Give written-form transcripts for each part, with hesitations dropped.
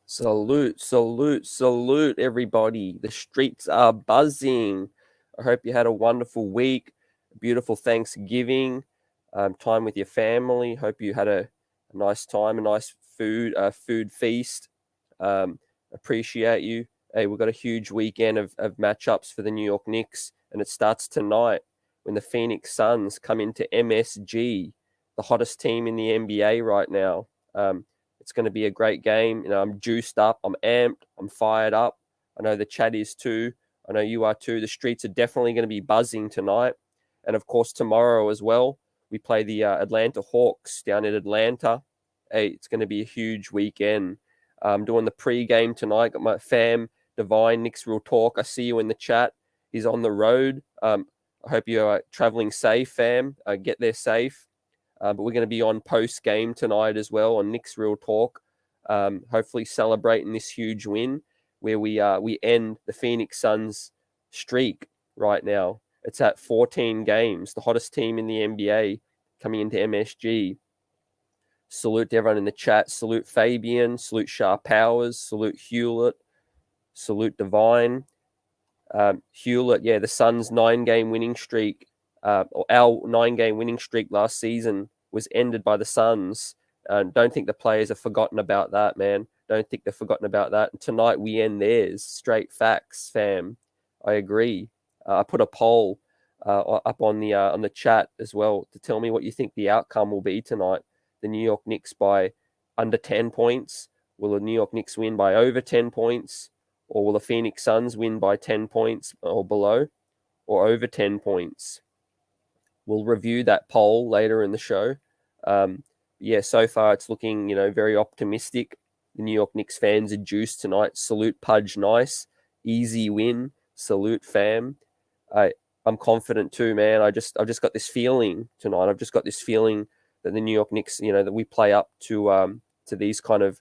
Salute, salute, salute, everybody. The streets are buzzing. I hope you had a wonderful week, a beautiful Thanksgiving, time with your family. Hope you had a nice time, a nice food feast. Appreciate you. Hey, we've got a huge weekend of matchups for the New York Knicks, and it starts tonight when the Phoenix Suns come into MSG, the hottest team in the NBA right now. It's going to be a great game. I'm juiced up. I'm amped. I'm fired up. I know the chat is too. I know you are too. The streets are definitely going to be buzzing tonight. And, of course, tomorrow as well, we play the Atlanta Hawks down in Atlanta. Hey, it's going to be a huge weekend. I'm doing the pregame tonight. Got my fam, Divine, Knicks Real Talk. I see you in the chat. He's on the road. I hope you're traveling safe, fam. Get there safe. But we're going to be on post-game tonight as well on Knicks Real Talk, hopefully celebrating this huge win where we end the Phoenix Suns streak right now. It's at 14 games, the hottest team in the NBA coming into MSG. Salute to everyone in the chat. Salute Fabian. Salute Sharp Powers. Salute Hewlett. Salute Divine. Hewlett, yeah, the Suns' 9-game winning streak, or our 9-game winning streak last season was ended by the Suns. Don't think the players have forgotten about that, man. Don't think they've forgotten about that. And tonight we end theirs. Straight facts, fam. I agree. I put a poll up on the chat as well to tell me what you think the outcome will be tonight. The New York Knicks by under 10 points. Will the New York Knicks win by over 10 points? Or will the Phoenix Suns win by 10 points or below? Or over 10 points? We'll review that poll later in the show. Yeah, so far it's looking, very optimistic. The New York Knicks fans are juiced tonight. Salute Pudge Nice. Easy win. Salute fam. I'm confident too, man. I've just got this feeling tonight. I've just got this feeling that the New York Knicks, that we play up to these kind of,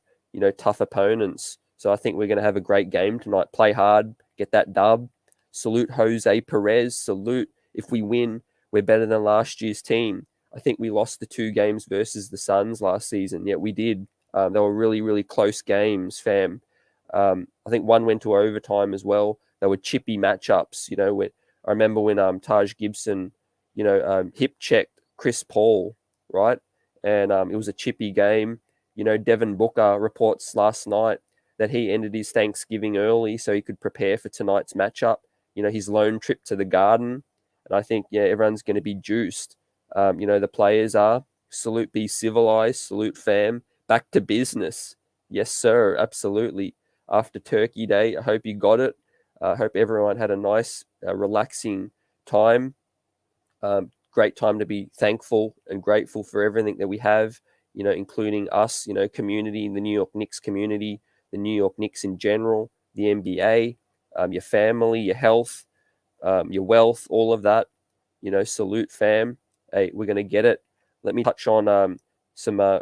tough opponents. So I think we're going to have a great game tonight. Play hard, get that dub. Salute Jose Perez. Salute. If we win, we're better than last year's team. I think we lost the 2 games versus the Suns last season. Yeah, we did. They were really, really close games, fam. I think one went to overtime as well. They were chippy matchups. I remember when Taj Gibson, hip checked Chris Paul, right? And it was a chippy game. Devin Booker reports last night that he ended his Thanksgiving early so he could prepare for tonight's matchup. His lone trip to the Garden. And I think, everyone's going to be juiced. The players are. Salute, be civilized. Salute, fam. Back to business. Yes, sir. Absolutely. After Turkey Day, I hope you got it. I hope everyone had a nice, relaxing time. Great time to be thankful and grateful for everything that we have, including us, community, the New York Knicks community, the New York Knicks in general, the NBA, your family, your health, your wealth, all of that. Salute, fam. Hey, we're going to get it. Let me touch on some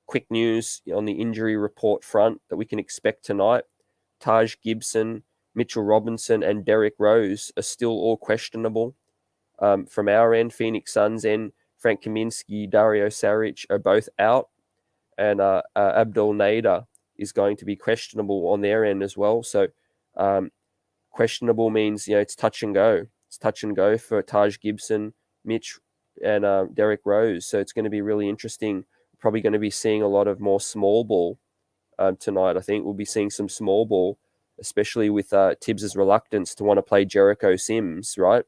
quick news on the injury report front that we can expect tonight. Taj Gibson, Mitchell Robinson, and Derrick Rose are still all questionable. From our end, Phoenix Suns end, Frank Kaminsky, Dario Saric are both out, and Abdul Nader is going to be questionable on their end as well. So questionable means, it's touch and go. It's touch and go for Taj Gibson, Mitch, and Derrick Rose. So it's going to be really interesting. Probably going to be seeing a lot of more small ball tonight. I think we'll be seeing some small ball, especially with Tibbs's reluctance to want to play Jericho Sims, right?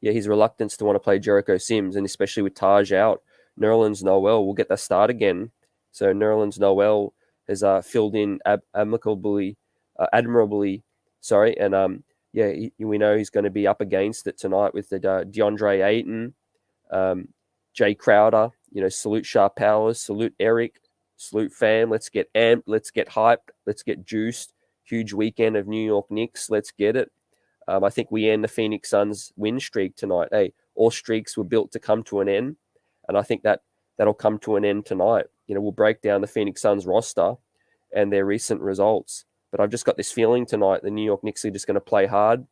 His reluctance to want to play Jericho Sims, and especially with Taj out, Nerlens Noel will get the start again. So Nerlens Noel has filled in admirably, and we know he's going to be up against it tonight with the DeAndre Ayton, Jay Crowder. Salute Sharp Powers, salute Eric, salute fam. Let's get amped, let's get hyped, let's get juiced. Huge weekend of New York Knicks. Let's get it. I think we end the Phoenix Suns win streak tonight. Hey, all streaks were built to come to an end, and I think that'll come to an end tonight. We'll break down the Phoenix Suns roster and their recent results. But I've just got this feeling tonight the New York Knicks are just going to play hard.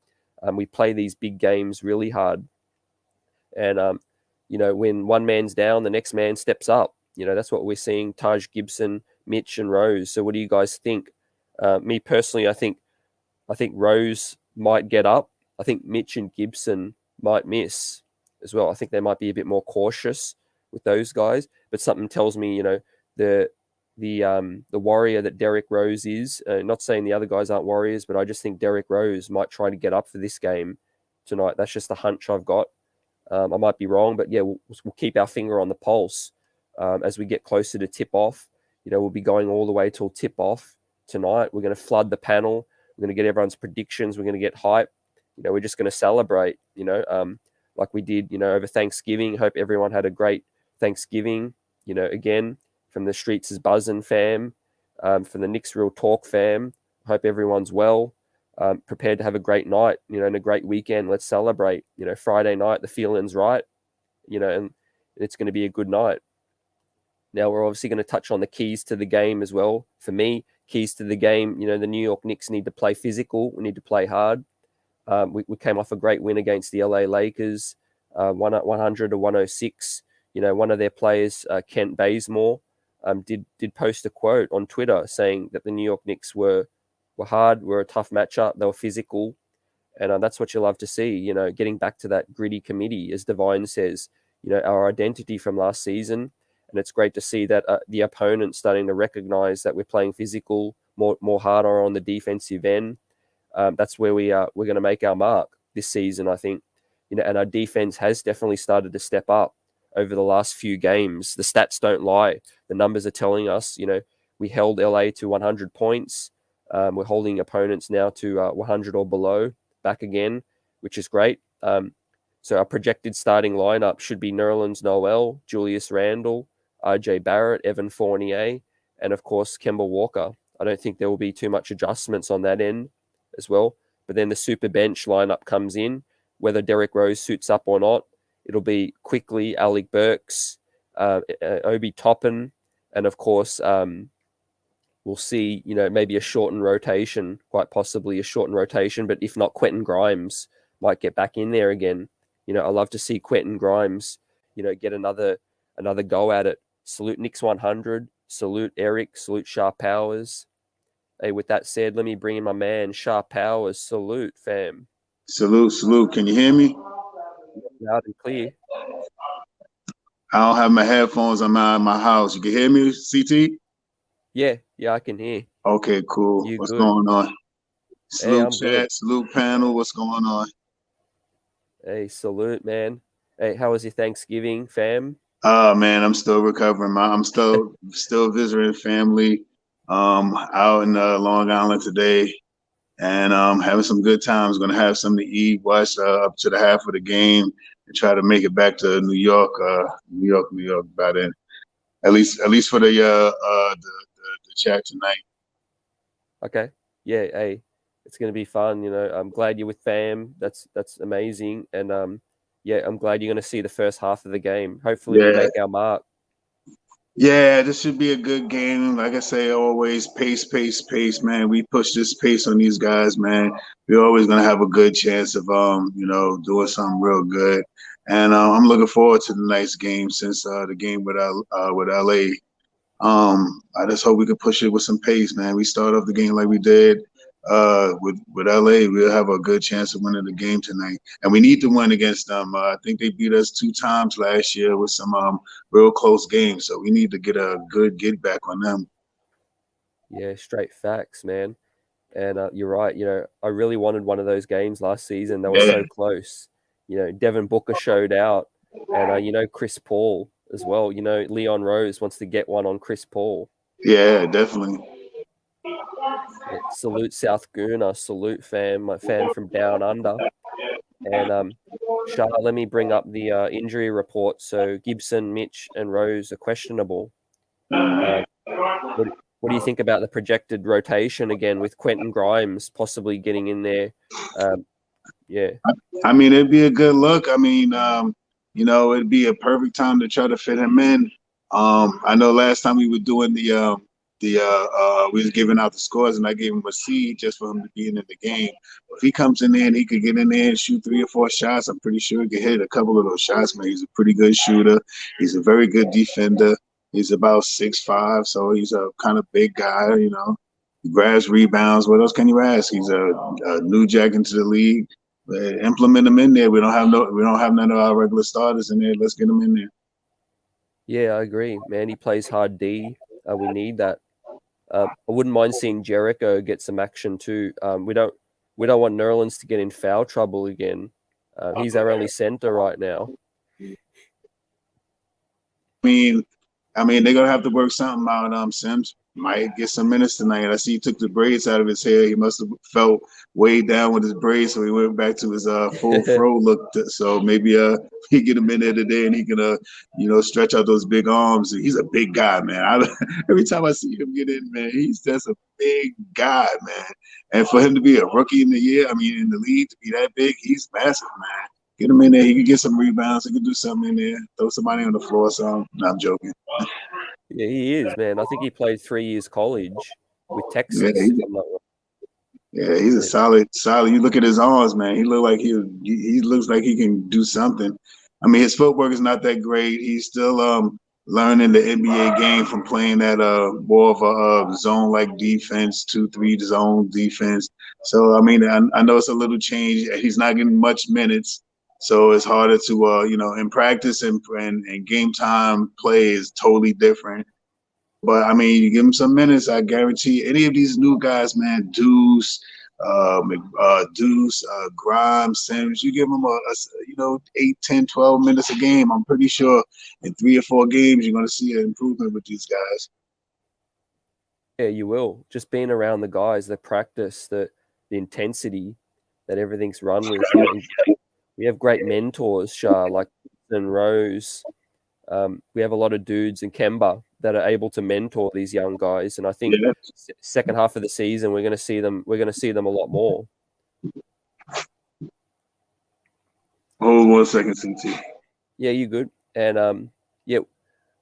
We play these big games really hard. And, when one man's down, the next man steps up. That's what we're seeing, Taj Gibson, Mitch, and Rose. So what do you guys think? Me personally, I think Rose might get up. I think Mitch and Gibson might miss as well. I think they might be a bit more cautious with those guys, but something tells me, the warrior that Derrick Rose is, not saying the other guys aren't warriors, but I just think Derrick Rose might try to get up for this game tonight. That's just a hunch I've got. I might be wrong, but we'll keep our finger on the pulse as we get closer to tip off. We'll be going all the way till tip off tonight. We're going to flood the panel. We're going to get everyone's predictions. We're going to get hype. We're just going to celebrate, like we did, over Thanksgiving. Hope everyone had a great Thanksgiving. Again, from the Streets is Buzzin' fam, from the Knicks Real Talk fam. Hope everyone's well, prepared to have a great night, and a great weekend. Let's celebrate. Friday night, the feeling's right, and it's going to be a good night. Now, we're obviously going to touch on the keys to the game as well. For me, keys to the game, the New York Knicks need to play physical. We need to play hard. We came off a great win against the LA Lakers, 100 to 106. One of their players, Kent Bazemore, did post a quote on Twitter saying that the New York Knicks were hard, were a tough matchup, they were physical, and that's what you love to see. Getting back to that gritty committee, as Divine says, our identity from last season. And it's great to see that the opponent starting to recognize that we're playing physical, more harder on the defensive end. That's where we're going to make our mark this season, I think. And our defense has definitely started to step up over the last few games. The stats don't lie. The numbers are telling us, we held LA to 100 points. We're holding opponents now to 100 or below back again, which is great. So our projected starting lineup should be Nerlens Noel, Julius Randle, RJ Barrett, Evan Fournier, and of course, Kemba Walker. I don't think there will be too much adjustments on that end as well. But then the super bench lineup comes in, whether Derrick Rose suits up or not. It'll be quickly Alec Burks, Obi Toppin, and of course, we'll see, maybe a shortened rotation, quite possibly a shortened rotation, but if not, Quentin Grimes might get back in there again. I love to see Quentin Grimes, get another go at it. Salute Knicks 100. Salute Eric. Salute Sharp Powers. Hey, with that said, let me bring in my man, Sharp Powers. Salute, fam. Salute. Can you hear me? Loud and clear. I don't have my headphones. I'm out of my house. You can hear me, CT? Yeah, I can hear. Okay, cool. You What's good? going on? Hey, Salute I'm good. chat, salute panel. What's going on? Hey, salute, man. Hey, how was your Thanksgiving, fam? Oh man, I'm still recovering. I'm still visiting family. Out in Long Island today, and having some good times. Going to have something to eat. Watch up to the half of the game, and try to make it back to New York. New York. By then, at least for the chat tonight. Okay. Yeah, hey, it's gonna be fun. I'm glad you're with fam. That's amazing. And yeah, I'm glad you're gonna see the first half of the game. Hopefully, we Yeah, make our mark. yeah, this should be a good game. Like I say, always pace, pace, pace, man. We push this pace on these guys, man. We're always gonna have a good chance of doing something real good. And I'm looking forward to the next game since the game with LA. I just hope we can push it with some pace, man. We start off the game like we did with LA. We'll have a good chance of winning the game tonight, and we need to win against them. I think they beat us 2 times last year with some real close games, so we need to get a good get back on them. Yeah, straight facts, man. And you're right. I really wanted one of those games last season. They were Yeah, so close. Devin Booker showed out, and Chris Paul as well. Leon Rose wants to get one on Chris Paul. yeah, definitely. Yeah, salute South Gooner, salute fam, my fan from down under. And Shah, let me bring up the injury report. So Gibson, Mitch, and Rose are questionable. Um, what what do you think about the projected rotation again with Quentin Grimes possibly getting in there? Um, yeah, I mean, it'd be a good look. I mean, it'd be a perfect time to try to fit him in. I know last time we were doing we was giving out the scores, and I gave him a C just for him to be in the game. If he comes in there and he could get in there and shoot 3 or 4 shots, I'm pretty sure he could hit a couple of those shots. Man, he's a pretty good shooter. He's a very good defender. He's about 6'5", so he's a kind of big guy. He grabs rebounds. What else can you ask? He's a new jack into the league. Implement them in there. We don't have none of our regular starters in there. Let's get them in there. yeah, I agree, man. He plays hard D. We need that. I wouldn't mind seeing Jericho get some action too. We don't want Nerlens to get in foul trouble again. He's our only center right now. I mean, they're gonna have to work something out. Sims might get some minutes tonight. I see he took the braids out of his hair. He must have felt weighed down with his braids, so he went back to his full fro look. So maybe he get him in there today, and he can stretch out those big arms. He's a big guy, man. Every time I see him get in, man, he's just a big guy, man. And for him to be a rookie in the year, I mean, in the league to be that big, he's massive, man. Get him in there. He can get some rebounds. He can do something in there. Throw somebody on the floor. So no, I'm joking. Yeah, he is, man. I think he played 3 years college with Yeah, Texas, if I'm not wrong. he's a Yeah, solid. You look at his arms, man. He looks like he can do something. I mean, his footwork is not that great. He's still learning the NBA game from playing that more of a zone like defense, 2-3 zone defense. So I mean, I know it's a little change. He's not getting much minutes. So it's harder to in practice and game time play is totally different. But I mean, you give him some minutes, I guarantee any of these new guys, man, Grimes, Sims, you give them 8, 10, 12 minutes a game. I'm pretty sure in 3 or 4 games, you're going to see an improvement with these guys. yeah, you will. Just being around the guys, the practice, the intensity that everything's run with. And we have great mentors, Shah, like and Rose. We have a lot of dudes and Kemba that are able to mentor these young guys, and I think Yeah. second half of the season we're going to see them. We're going to see them a lot more. Hold 1 second, CT. Yeah, you good? And yeah,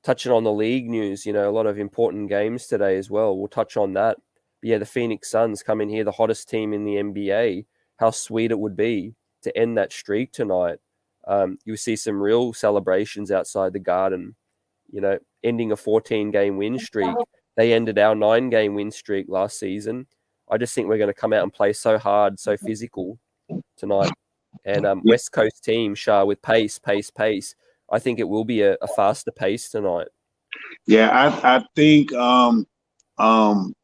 touching on the league news, a lot of important games today as well. We'll touch on that. But yeah, the Phoenix Suns come in here, the hottest team in the NBA. How sweet it would be to end that streak tonight. You see some real celebrations outside the Garden. Ending a 14-game win streak. They ended our 9-game win streak last season. I just think we're going to come out and play so hard, so physical tonight. And West Coast team, Shah, with pace, pace, pace. I think it will be a faster pace tonight. Yeah, I think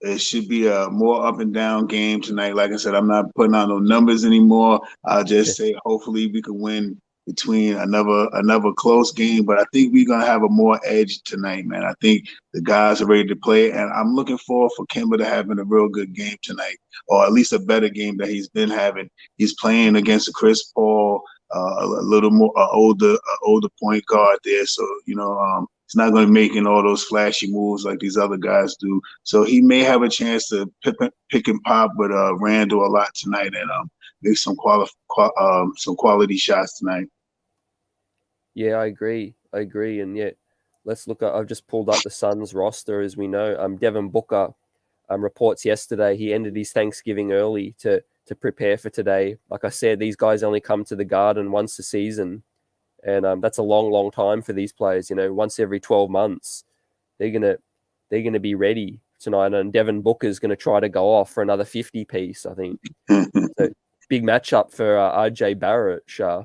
it should be a more up and down game tonight. Like I said, I'm not putting out no numbers anymore. I'll just say hopefully we can win between another close game. But I think we're gonna have a more edge tonight, man. I think the guys are ready to play, and I'm looking forward for Kimber to having a real good game tonight, or at least a better game that he's been having. He's playing against a Chris Paul, a little more older point guard there. So he's not going to be making all those flashy moves like these other guys do. So he may have a chance to pick and pop with Randall a lot tonight and make some quality shots tonight. Yeah, I agree. And yet, let's look at. I've just pulled up the Suns roster, as we know. Devin Booker reports yesterday he ended his Thanksgiving early to prepare for today. Like I said, these guys only come to the Garden once a season, and that's a long time for these players. Once every 12 months, they're gonna be ready tonight. And Devin Booker's gonna try to go off for another 50 piece, I think. So big matchup for RJ Barrett, Shah.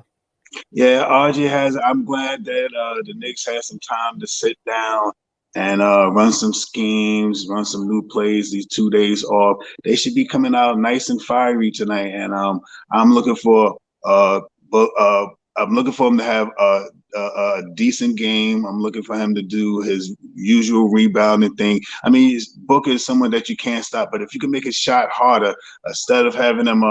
Yeah, RJ has. I'm glad that the Knicks had some time to sit down and run some schemes, run some new plays. These 2 days off, they should be coming out nice and fiery tonight. And I'm looking for I'm looking for him to have a decent game. I'm looking for him to do his usual rebounding thing. I mean, Booker is someone that you can't stop, but if you can make his shot harder, instead of having him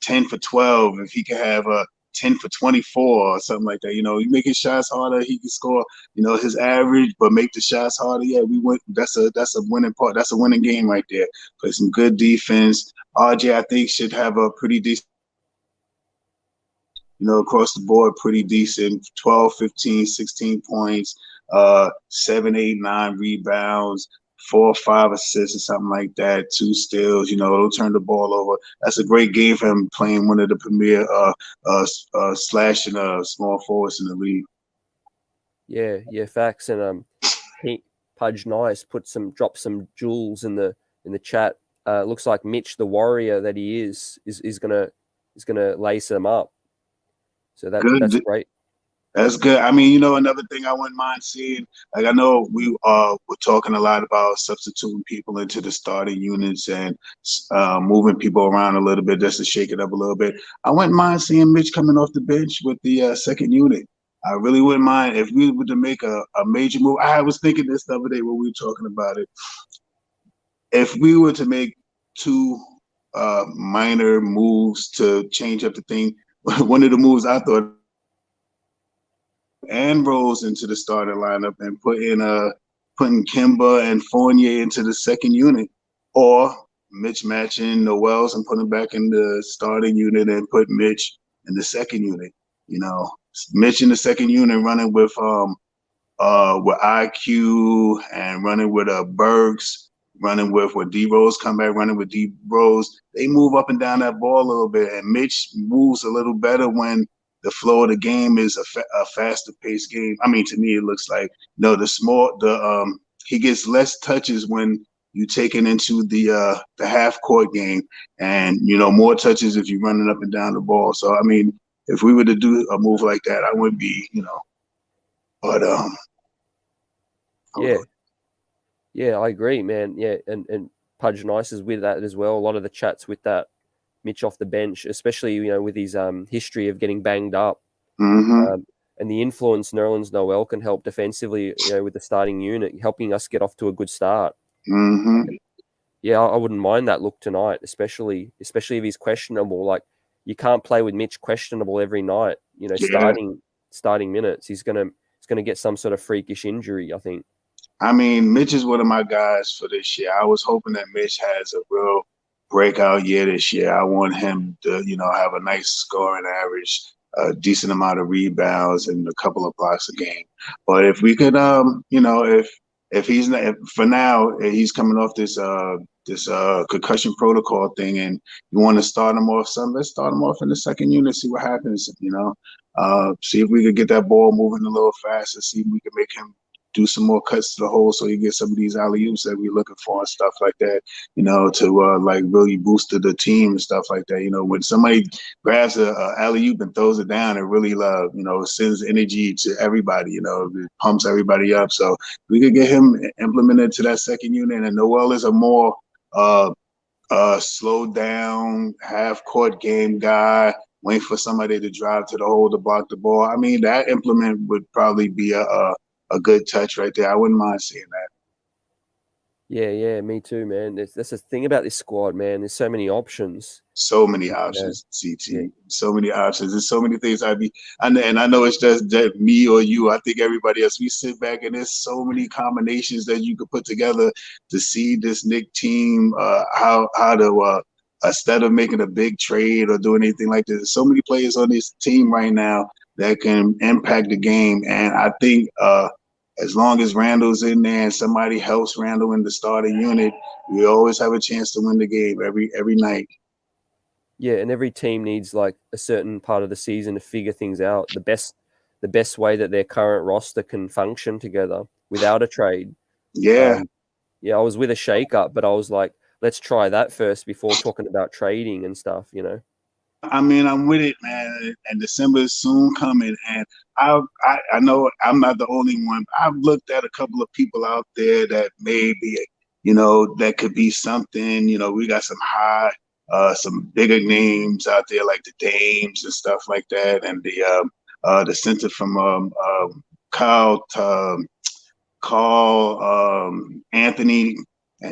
10 for 12, if he can have a 10 for 24 or something like that. You make his shots harder, he can score, his average, but make the shots harder. Yeah, we win. That's a winning part. That's a winning game right there. Play some good defense. RJ, I think, should have a pretty decent, across the board, pretty decent 12, 15, 16 points, 7, 8, 9 rebounds, 4 or 5 assists or something like that, 2 steals, he'll turn the ball over. That's a great game for him playing one of the premier slashing small forwards in the league. Yeah, facts. And Pudge Nice dropped some jewels in the chat. Looks like Mitch, the warrior that he is gonna lace them up. So that's great. That's good. I mean, another thing I wouldn't mind seeing, like I know we were talking a lot about substituting people into the starting units and moving people around a little bit just to shake it up a little bit. I wouldn't mind seeing Mitch coming off the bench with the second unit. I really wouldn't mind if we were to make a major move. I was thinking this the other day when we were talking about it. If we were to make 2 minor moves to change up the thing, one of the moves I thought and Rose into the starting lineup and putting Kimber and Fournier into the second unit, or Mitch matching Noel's and putting back in the starting unit and put Mitch in the second unit. Mitch in the second unit running with IQ and running with Burks, running with D Rose come back, running with D Rose. They move up and down that ball a little bit, and Mitch moves a little better when the flow of the game is a faster paced game. I mean, to me, it looks like he gets less touches when you take it into the half court game, and more touches if you're running up and down the ball. So I mean, if we were to do a move like that, I would be, but yeah, I agree, man. Yeah, and Pudge Nice is with that as well. A lot of the chats with that Mitch off the bench, especially with his history of getting banged up, and the influence Nerlens Noel can help defensively, with the starting unit, helping us get off to a good start. Yeah, I wouldn't mind that look tonight, especially if he's questionable. Like, you can't play with Mitch questionable every night. Starting minutes, he's gonna get some sort of freakish injury, I think. I mean, Mitch is one of my guys for this year. I was hoping that Mitch has a real breakout year this year. I want him to, have a nice scoring average, a decent amount of rebounds, and a couple of blocks a game. But if we could, if he's not, for now, he's coming off this concussion protocol thing, and you want to start him off let's start him off in the second unit, see what happens. See if we could get that ball moving a little faster. See if we can make him do some more cuts to the hole so you get some of these alley-oops that we're looking for and stuff like that, to like really boost the team and stuff like that. When somebody grabs a alley-oop and throws it down, it really sends energy to everybody, it pumps everybody up. So we could get him implemented to that second unit, and Noel is a more slow down, half court game guy, wait for somebody to drive to the hole to block the ball. I mean, that implement would probably be a good touch right there. I wouldn't mind seeing that. Yeah, me too, man. That's the thing about this squad, man. There's so many options. So many Yeah, options, CT. yeah, So many options. There's so many things and I know it's just that me or you. I think everybody else. We sit back and there's so many combinations that you could put together to see this Knick team. How to instead of making a big trade or doing anything like this. There's so many players on this team right now that can impact the game, and I think as long as Randall's in there and somebody helps Randall in the starting unit, we always have a chance to win the game every night. yeah. And every team needs like a certain part of the season to figure things out. The best way that their current roster can function together without a trade. Yeah. Yeah, I was with a shake up, but I was like, let's try that first before talking about trading and stuff. I mean, I'm with it, man. And December is soon coming, and I know I'm not the only one. I've looked at a couple of people out there that maybe, that could be something. We got some bigger names out there like the Dames and stuff like that, and the center from Kyle Anthony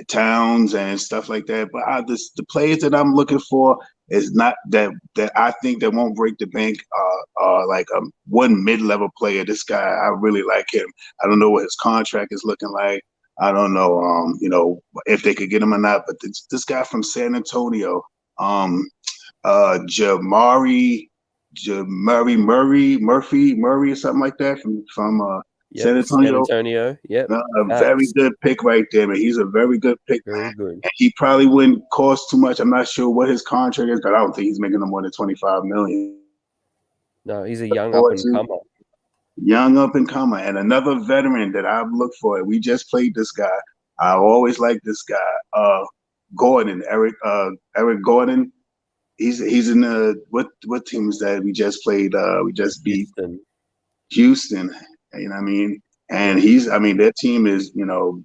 Towns and stuff like that. But the players that I'm looking for is not that I think that won't break the bank. Like one mid-level player. This guy, I really like him. I don't know what his contract is looking like. I don't know, if they could get him or not. But this guy from San Antonio, Jamari Murray or something like that from San Yep, San Antonio. Antonio. Yep, A very good pick right there, man. He's a very good pick, very man. good. And he probably wouldn't cost too much. I'm not sure what his contract is, but I don't think he's making no more than $25 million. No, he's a young up and comer. Young up and comer, and another veteran that I've looked for. We just played this guy. I always liked this guy, Gordon, Eric Gordon. He's in the what team is that we just played? We just beat Houston. You know what I mean? And their team is,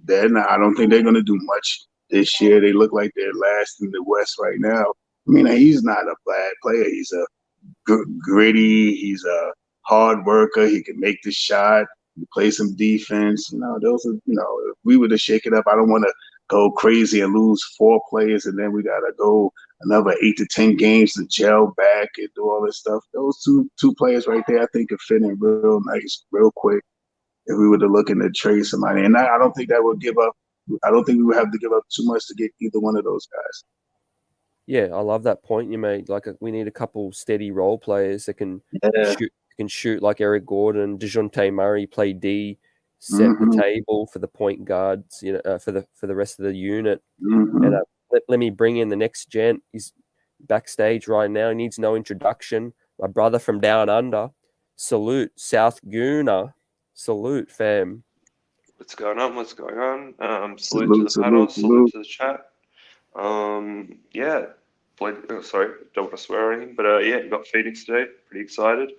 they're not. I don't think they're going to do much this year. They look like they're last in the West right now. I mean, he's not a bad player. He's a gritty. He's a hard worker. He can make the shot. He play some defense. Those are, if we were to shake it up, I don't want to go crazy and lose 4 players, and then we got to go another 8 to 10 games to gel back and do all this stuff. Those two players right there, I think, could fit in real nice, real quick if we were to look into trade somebody. And I don't think that would give up. I don't think we would have to give up too much to get either one of those guys. Yeah, I love that point you made. Like, we need a couple steady role players that can shoot like Eric Gordon, DeJounte Murray, play D, set the table for the point guards, for the rest of the unit. And let me bring in the next gent. He's backstage right now. He needs no introduction. My brother from down under. Salute, South Gooner. Salute, fam. What's going on? Salute to the panel. Salute to the chat. Yeah. Sorry, don't want to swear or anything, but yeah, you got Phoenix today. Pretty excited.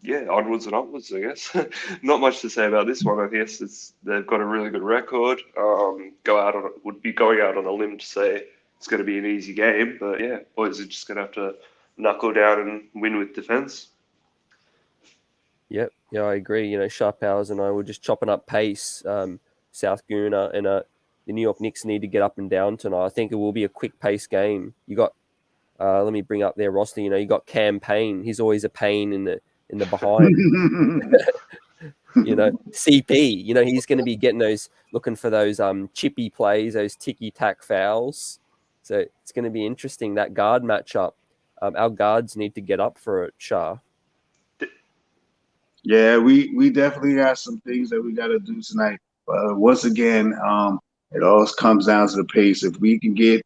Yeah, onwards and upwards, I guess. Not much to say about this one. I guess they've got a really good record. Would be going out on a limb to say it's going to be an easy game, but yeah, boys are just going to have to knuckle down and win with defense. Yep, yeah, I agree. Sharp Powers and I were just chopping up pace. South Gooner and the New York Knicks need to get up and down tonight. I think it will be a quick pace game. You got, let me bring up their roster. You got Cam Payne. He's always a pain in the behind. CP. He's going to be looking for those chippy plays, those ticky tack fouls. So it's going to be interesting, that guard matchup. Our guards need to get up for it, Shah. Yeah, we definitely got some things that we got to do tonight. But once again, it all comes down to the pace. If we can get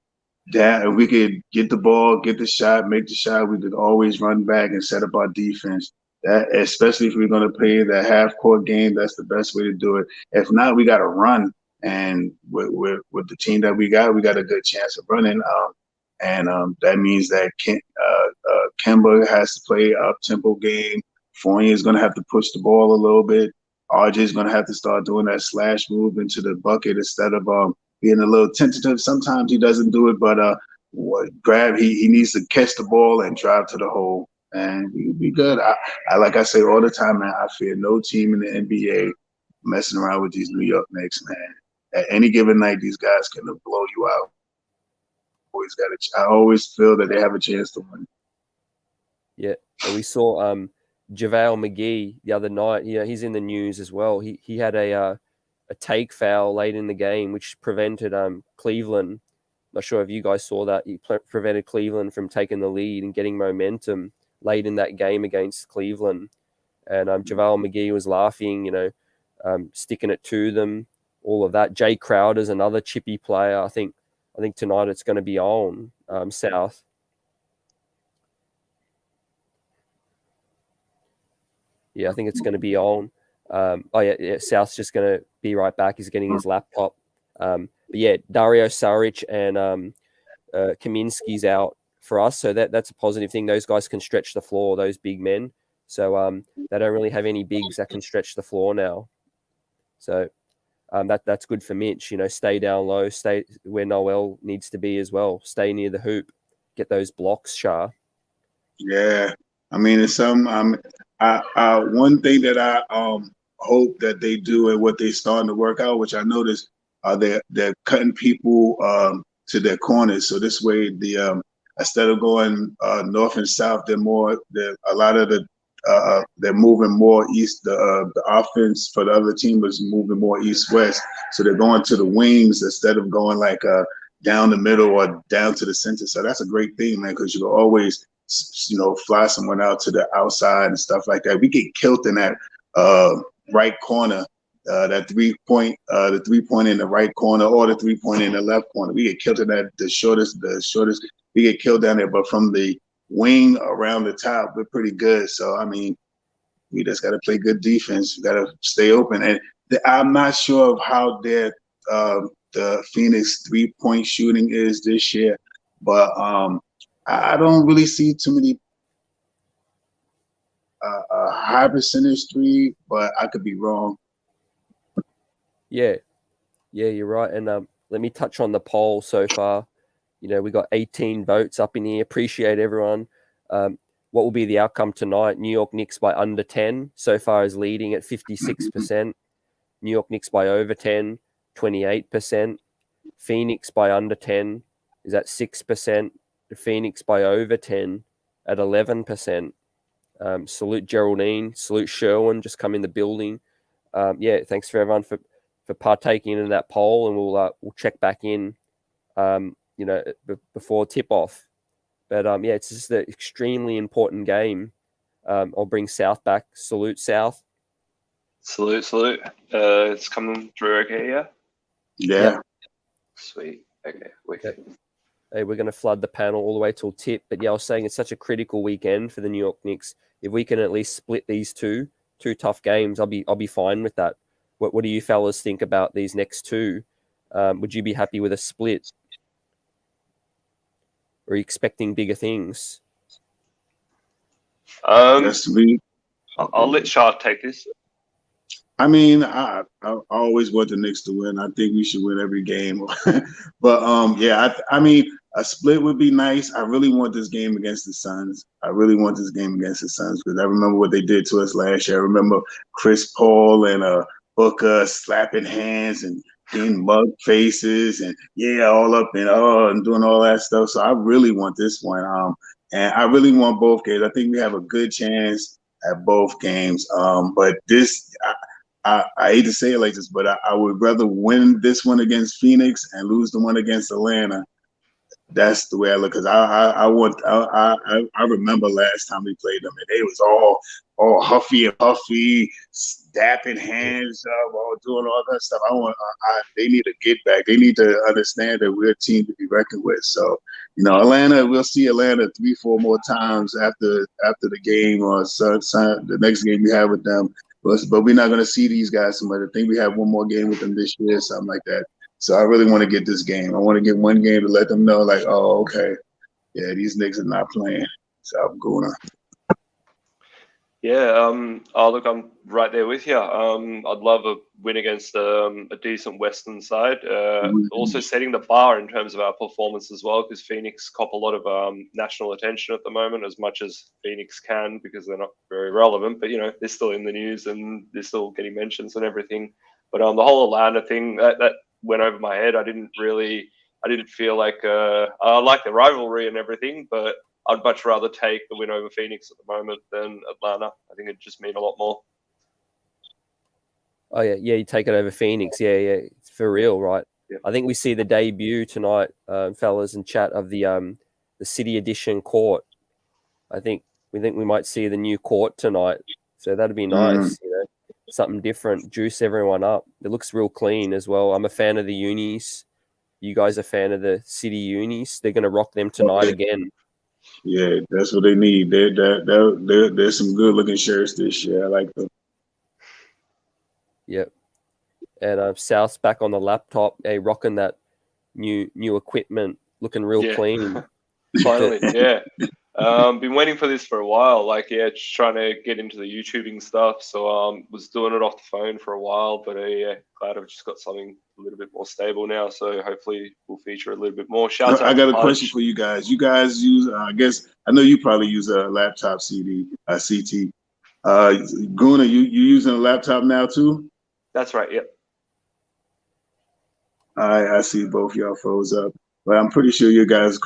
that, if we could get the ball, get the shot, make the shot, we could always run back and set up our defense. That, especially if we're going to play the half court game, that's the best way to do it. If not, we got to run. And with the team that we got a good chance of running. That means that Kemba has to play up tempo game. Fournier is going to have to push the ball a little bit. RJ is going to have to start doing that slash move into the bucket instead of being a little tentative. Sometimes he doesn't do it, but he needs to catch the ball and drive to the hole, and we'll be good. I like I say all the time, man, I fear no team in the NBA messing around with these New York Knicks, man. At any given night, these guys can blow you out. I always feel that they have a chance to win. Yeah, and we saw JaVale McGee the other night. He's in the news as well. He had a take foul late in the game, which prevented Cleveland. Not sure if you guys saw that. He prevented Cleveland from taking the lead and getting momentum late in that game against Cleveland. And JaVale McGee was laughing, sticking it to them, all of that. Jay Crowder's another chippy player. I think tonight it's going to be on South. Yeah, I think it's going to be on. South's just going to be right back. He's getting his laptop. But yeah, Dario Saric and Kaminsky's out for us, so that's a positive thing. Those guys can stretch the floor, those big men. So they don't really have any bigs that can stretch the floor now. So that's good for Mitch. Stay down low, stay where Noel needs to be as well. Stay near the hoop, get those blocks, Shah. Yeah, I mean, it's some. One thing that I hope that they do and what they're starting to work out, which I noticed, they're cutting people to their corners. So this way, instead of going north and south, they're moving more east. The offense for the other team is moving more east-west. So they're going to the wings instead of going like down the middle or down to the center. So that's a great thing, man, because you can always fly someone out to the outside and stuff like that. We get killed in that right corner, that the 3-point in the right corner or the 3-point in the left corner. We get killed in that the shortest. We get killed down there, but from the wing around the top, we're pretty good. So I mean, we just got to play good defense. We got to stay open. And I'm not sure of how the Phoenix 3-point shooting is this year, but I don't really see too many high percentage three, but I could be wrong. Yeah, you're right. And let me touch on the poll so far. We got 18 votes up in here. Appreciate everyone. What will be the outcome tonight? New York Knicks by under 10 so far is leading at 56%. New York Knicks by over 10, 28%. Phoenix by under 10 is at 6%. Phoenix by over 10 at 11%. Salute Geraldine. Salute Sherwin, just come in the building. Thanks for everyone for partaking in that poll, and we'll check back in, before tip-off. But, it's just an extremely important game. I'll bring South back. Salute, South. Salute. It's coming through okay, yeah? Yeah. Sweet. Okay, wicked. Hey, we're going to flood the panel all the way till tip. But, I was saying it's such a critical weekend for the New York Knicks. If we can at least split these two tough games, I'll be fine with that. What do you fellas think about these next two? Would you be happy with a split? Or are you expecting bigger things? I'll let Sharp take this. I mean, I always want the Knicks to win. I think we should win every game. But I mean, a split would be nice. I really want this game against the Suns. Because I remember what they did to us last year. I remember Chris Paul and Booker slapping hands and getting mug faces and all up and doing all that stuff. So I really want this one. And I really want both games. I think we have a good chance at both games. But this. I hate to say it like this, but I would rather win this one against Phoenix and lose the one against Atlanta That's the way I look. Because I remember last time we played them, and they was all huffy and puffy, dapping hands up, all doing all that stuff. They need to get back. They need to understand that we're a team to be reckoned with. So, Atlanta, we'll see Atlanta 3-4 more times after the game or the next game we have with them. But we're not going to see these guys so much. I think we have one more game with them this year, something like that. So I really want to get this game. I want to get one game to let them know, like, oh, okay, yeah, these Knicks are not playing. So I'm going on. Yeah, oh look, I'm right there with you. I'd love a win against a decent Western side. Also setting the bar in terms of our performance as well, because Phoenix cop a lot of national attention at the moment, as much as Phoenix can, because they're not very relevant. But they're still in the news and they're still getting mentions and everything. But the whole Atlanta thing that went over my head. I didn't feel like I like the rivalry and everything, but I'd much rather take the win over Phoenix at the moment than Atlanta. I think it'd just mean a lot more. Oh yeah, you take it over Phoenix. Yeah, it's for real, right? Yeah. I think we see the debut tonight, fellas, in chat of the City Edition court. I think we might see the new court tonight, so that'd be nice. Something different, juice everyone up. It looks real clean as well. I'm a fan of the unis. You guys are a fan of the City unis. They're gonna rock them tonight again. Yeah, that's what they need. There's some good looking shirts this year. I like them. Yep. And South's back on the laptop, rocking that new equipment, looking real clean. Finally, yeah. Been waiting for this for a while. Just trying to get into the YouTubing stuff. So was doing it off the phone for a while, but glad I've just got something a little bit more stable now. So hopefully we'll feature a little bit more. Shouts out. I got a question for you guys. You guys use, I guess, I know you probably use a laptop CT. Guna, you using a laptop now too? That's right. Yep. I see both y'all froze up, but I'm pretty sure you guys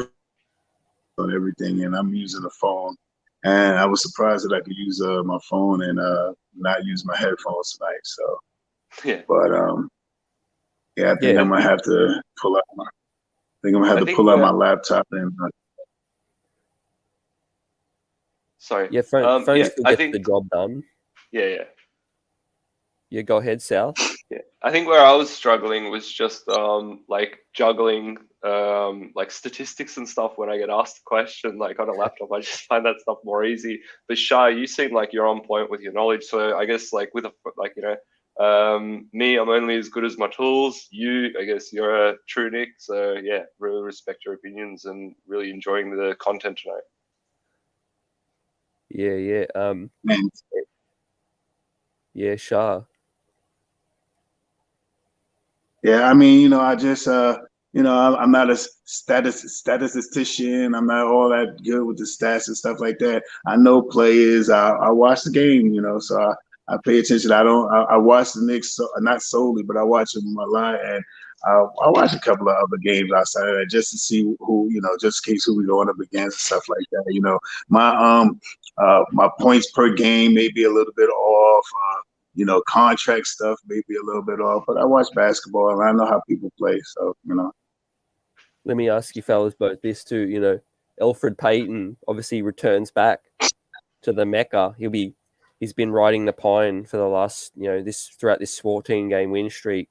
on everything, and I'm using a phone. And I was surprised that I could use my phone and not use my headphones tonight. So, yeah. But I think I'm gonna have to pull out my. I think I'm gonna have to pull out my laptop and. Sorry. Yeah, phone still gets the job done. Yeah. Yeah, go ahead, Sal. Yeah, I think where I was struggling was just juggling statistics and stuff when I get asked a question on a laptop. I just find that stuff more easy. But Shai, you seem like you're on point with your knowledge. So I guess with me, I'm only as good as my tools. You, I guess you're a true Nick. So yeah, really respect your opinions and really enjoying the content tonight. Yeah. Yeah, Shah. Yeah, I mean, I just, I'm not a statistician. I'm not all that good with the stats and stuff like that. I know players. I watch the game, so I pay attention. I watch the Knicks, not solely, but I watch them a lot, and I watch a couple of other games outside of that just to see who, just in case who we going up against and stuff like that. My points per game may be a little bit off. Contract stuff may be a little bit off, but I watch basketball and I know how people play. So, Let me ask you fellas both this too. Elfrid Payton obviously returns back to the Mecca. He's been riding the pine for the last, throughout this 14-game win streak.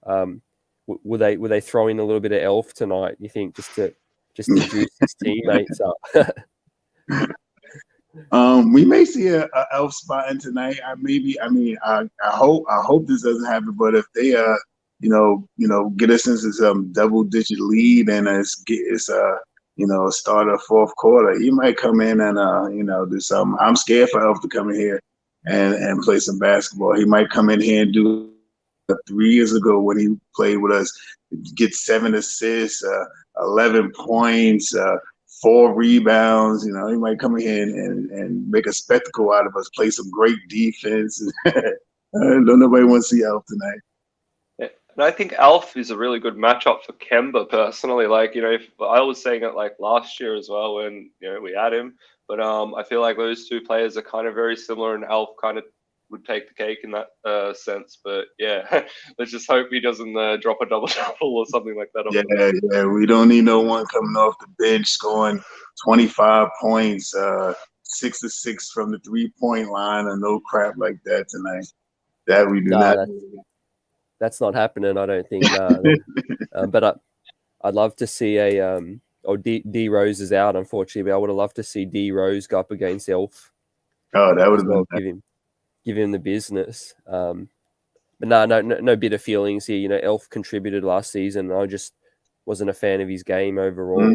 Will they throw in a little bit of Elf tonight, you think, just to juice his teammates up? We may see a Elf spot in tonight. I hope this doesn't happen. But if they get us into some double-digit lead and it's start of fourth quarter, he might come in and do something. I'm scared for Elf to come in here and play some basketball. He might come in here and do 3 years ago when he played with us, get 7 assists, 11 points. 4 rebounds, he might come in here and make a spectacle out of us, play some great defense. Don't nobody want to see Elf tonight. Yeah. And I think Elf is a really good matchup for Kemba personally. If I was saying it last year as well when we had him, but I feel like those two players are kind of very similar, and Elf kind of would take the cake in that sense. But yeah, let's just hope he doesn't drop a double-double or something like that. Yeah. We don't need no one coming off the bench scoring 25 points, 6 to 6 from the 3-point line, or no crap like that tonight. That we do Nah, not. that's not happening. I don't think. Nah, but I'd love to see a D Rose is out, unfortunately, but I would have loved to see D Rose go up against Elf. Oh, that would as have well. been. Give him the business. But no bitter feelings here. You know, Elf contributed last season. I just wasn't a fan of his game overall.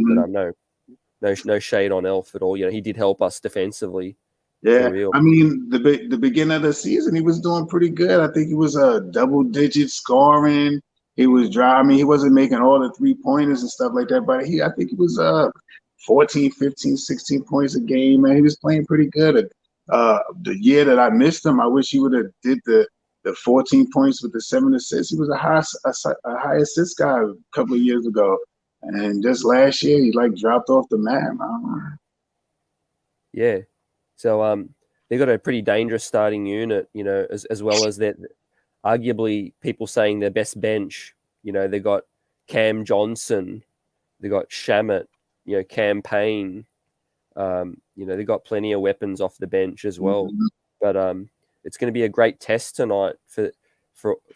But no shade on Elf at all. You know, he did help us defensively. Yeah, For real. I mean, the beginning of the season, he was doing pretty good. I think he was a double-digit scoring. He was dry. I mean, he wasn't making all the 3-pointers and stuff like that, but I think he was 14, 15, 16 points a game, man. He was playing pretty good. The year that I missed him, I wish he would have did the 14 points with the 7 assists. He was a high assist guy a couple of years ago, and just last year he like dropped off the map. Yeah. So they've got a pretty dangerous starting unit, you know, as well as that. Arguably, people saying their best bench. You know, they got Cam Johnson, they got Shamit, you know, Campaign. You know, they got plenty of weapons off the bench as well. Mm-hmm. But it's going to be a great test tonight for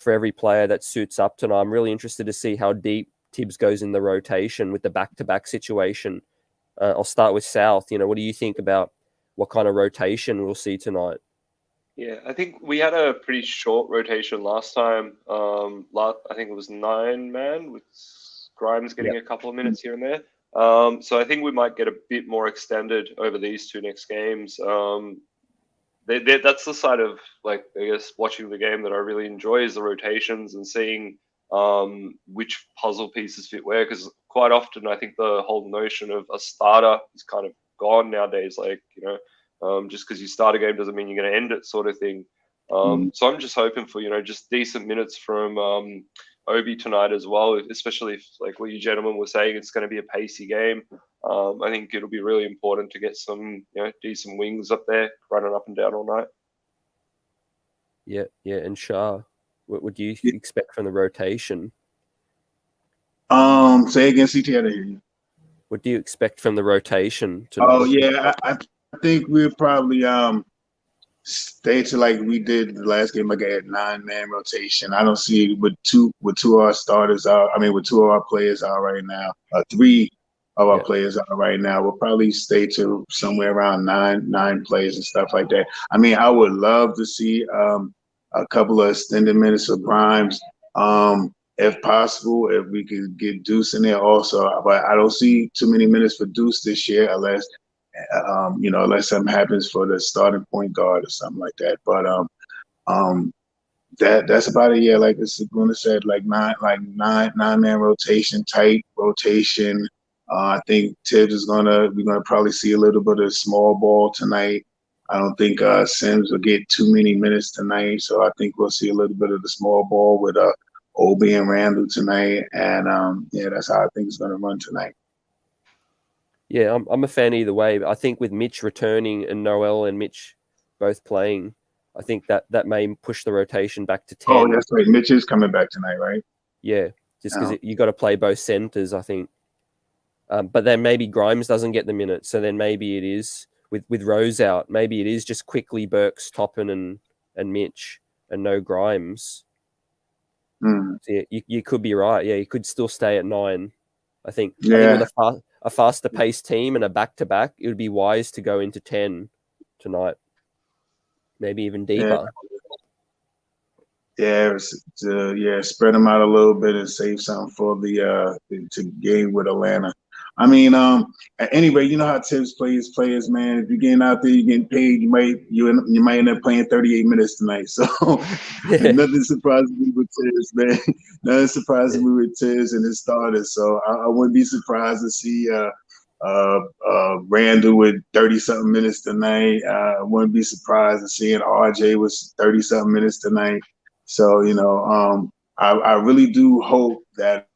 every player that suits up tonight. I'm really interested to see how deep Tibbs goes in the rotation with the back-to-back situation. I'll start with South. You know, what do you think about what kind of rotation we'll see tonight? Yeah, I think we had a pretty short rotation last time. I think it was 9-man with Grimes getting a couple of minutes here and there. So I think we might get a bit more extended over these 2 next games. That's the side of, like, I guess, watching the game that I really enjoy is the rotations and seeing which puzzle pieces fit where. Because quite often I think the whole notion of a starter is kind of gone nowadays. Like, you know, just because you start a game doesn't mean you're going to end it, sort of thing. So I'm just hoping for, you know, just decent minutes from Obi tonight as well, especially if, like what you gentlemen were saying, it's going to be a pacey game. I think it'll be really important to get some, you know, decent wings up there running up and down all night. Yeah. And Shah, what would you expect from the rotation? Say again, CT. I didn't hear you. What do you expect from the rotation tonight? Oh yeah, I think we'll probably stay to like we did the last game, like at 9-man rotation. I don't see with two of our starters out. I mean, with 2 of our players out right now, 3 of our players out right now. We'll probably stay to somewhere around nine players and stuff like that. I mean, I would love to see a couple of extended minutes of Grimes. If possible, if we could get Deuce in there also, but I don't see too many minutes for Deuce this year unless unless something happens for the starting point guard or something like that. But that's about it. Yeah, like Luna said, like nine-man rotation, tight rotation. I think Tibbs is we're gonna probably see a little bit of small ball tonight. I don't think Sims will get too many minutes tonight, so I think we'll see a little bit of the small ball with Obi and Randall tonight, and that's how I think it's gonna run tonight. Yeah, I'm a fan either way. But I think with Mitch returning and Noel and Mitch both playing, I think that may push the rotation back to 10. Oh, that's right. Mitch is coming back tonight, right? Yeah, just because you got to play both centers, I think. But then maybe Grimes doesn't get the minutes, so then maybe it is with Rose out. Maybe it is just quickly Burks, Toppin, and Mitch, and no Grimes. So yeah, you could be right. Yeah, you could still stay at 9. I think. Yeah. I think with a faster paced team and a back-to-back, it would be wise to go into 10 tonight. Maybe even deeper. Yeah, spread them out a little bit and save something for the to game with Atlanta. I mean, anyway, you know how Tibbs plays players, man. If you're getting out there, you're getting paid. You might end up playing 38 minutes tonight. So nothing surprises me with Tibbs, man. Nothing surprises me with Tibbs and his starters. So I wouldn't be surprised to see Randall with 30-something minutes tonight. I wouldn't be surprised to seeing RJ with 30-something minutes tonight. So I really do hope that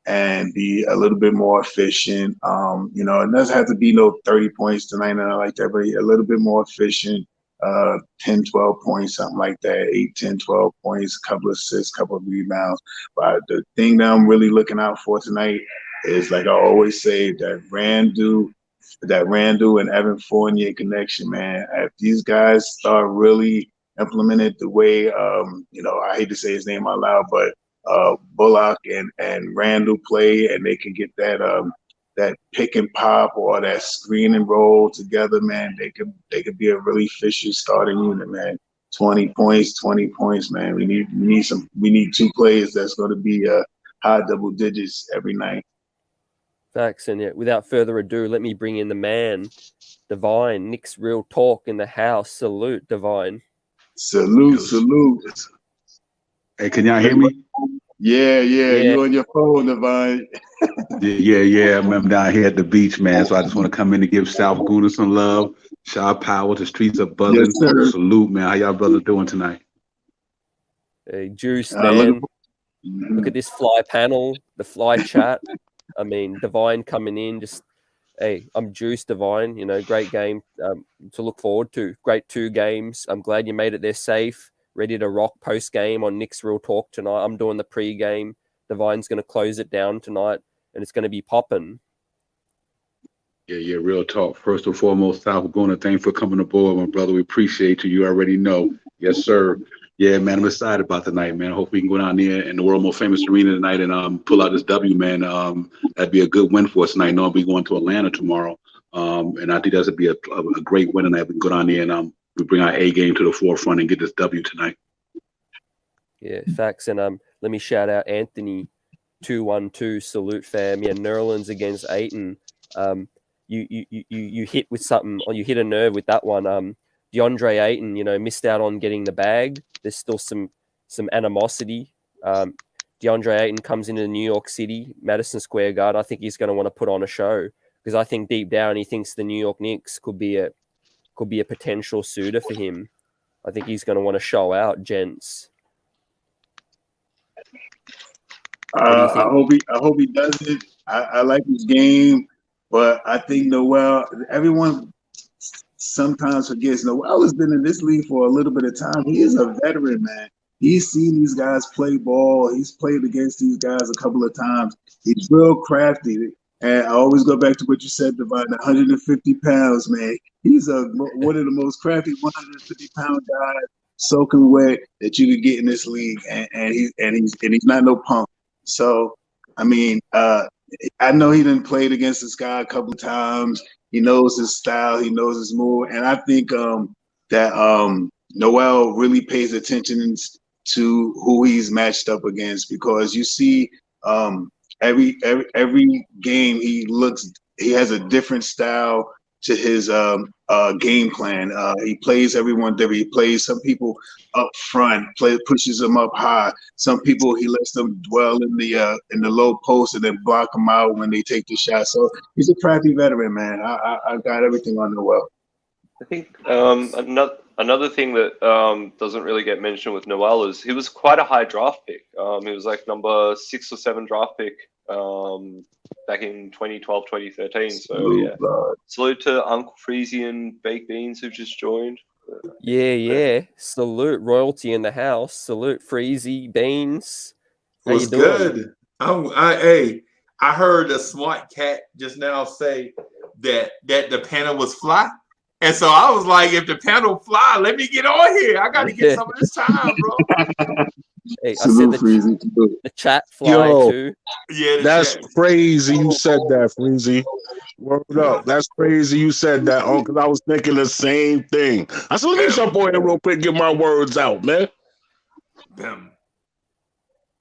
and be a little bit more efficient. It doesn't have to be no 30 points tonight, nothing like that, but a little bit more efficient. 10, 12 points, something like that, 8, 10, 12 points, a couple of assists, couple of rebounds. But the thing that I'm really looking out for tonight is, like I always say, that Randall and Evan Fournier connection, man. If these guys start really implemented the way, I hate to say his name out loud, but Bullock and Randall play, and they can get that pick and pop or that screen and roll together, man, they could be a really fishy starting unit, man. 20 points, man. We need two players that's going to be high double digits every night. Facts. And without further ado, let me bring in the man, Divine. Knicks Real Talk in the house. Salute, Divine. Salute. Hey, can y'all hear me? Yeah. You on your phone, Divine. Yeah. I'm down here at the beach, man. So I just want to come in and give South Guna some love. Shout power. The streets are buzzing. Yes, sir. Salute, man. How y'all brothers doing tonight? Hey, Juice, man. Look at this fly panel, the fly chat. I mean, Divine coming in, just, hey, I'm Juice, Divine. Great game to look forward to. Great 2 games. I'm glad you made it there safe. Ready to rock post game on Knicks Real Talk tonight. I'm doing the pre-game. Divine's going to close it down tonight, and it's going to be popping. Yeah, real talk. First and foremost, South Guna, thanks for coming aboard, my brother. We appreciate you. You already know. Yes, sir. Yeah, man, I'm excited about tonight, man. I hope we can go down there in the world most famous arena tonight and pull out this W, man. That'd be a good win for us tonight. I know I'll be going to Atlanta tomorrow, and I think that'd be a great win tonight. We can go down there and we bring our A game to the forefront and get this W tonight. Yeah, facts. And let me shout out Anthony 212. Salute, fam. Yeah, Nerlens against Ayton. You hit with something, or you hit a nerve with that one. DeAndre Ayton, missed out on getting the bag. There's still some animosity. DeAndre Ayton comes into New York City, Madison Square Garden. I think he's going to want to put on a show, because I think deep down he thinks the New York Knicks could be a potential suitor for him. I think he's going to want to show out, gents. I hope he does it. I like his game, but I think Noel. Everyone sometimes forgets Noel has been in this league for a little bit of time. He is a veteran, man. He's seen these guys play ball. He's played against these guys a couple of times. He's real crafty. And I always go back to what you said, Divine, 150 pounds, man. He's one of the most crafty 150-pound guys, soaking wet, that you could get in this league. And he's not no punk. So, I mean, I know he done played against this guy a couple of times. He knows his style. He knows his move. And I think that Noel really pays attention to who he's matched up against, because you see every game he has a different style to his game plan. He plays everyone different. He plays some people up front, pushes them up high. Some people he lets them dwell in the low post and then block them out when they take the shot. So he's a crafty veteran, man. I got everything on Noel. I think another thing that doesn't really get mentioned with Noel is he was quite a high draft pick. He was like number 6 or 7 draft pick back in 2012, 2013. So yeah, salute to Uncle Freezy and Baked Beans who just joined. Yeah. Salute, royalty in the house. Salute, Freezy Beans. How What's you doing? good? I heard a smart cat just now say that the panel was fly. And so I was like, if the panel fly, let me get on here. I got to get some of this time, bro. Hey, I said the chat fly too. Yeah, that's crazy. You said that, Freezy. Word up. That's crazy. You said that, because I was thinking the same thing. I said, let me jump on here real quick, get my words out, man. Them.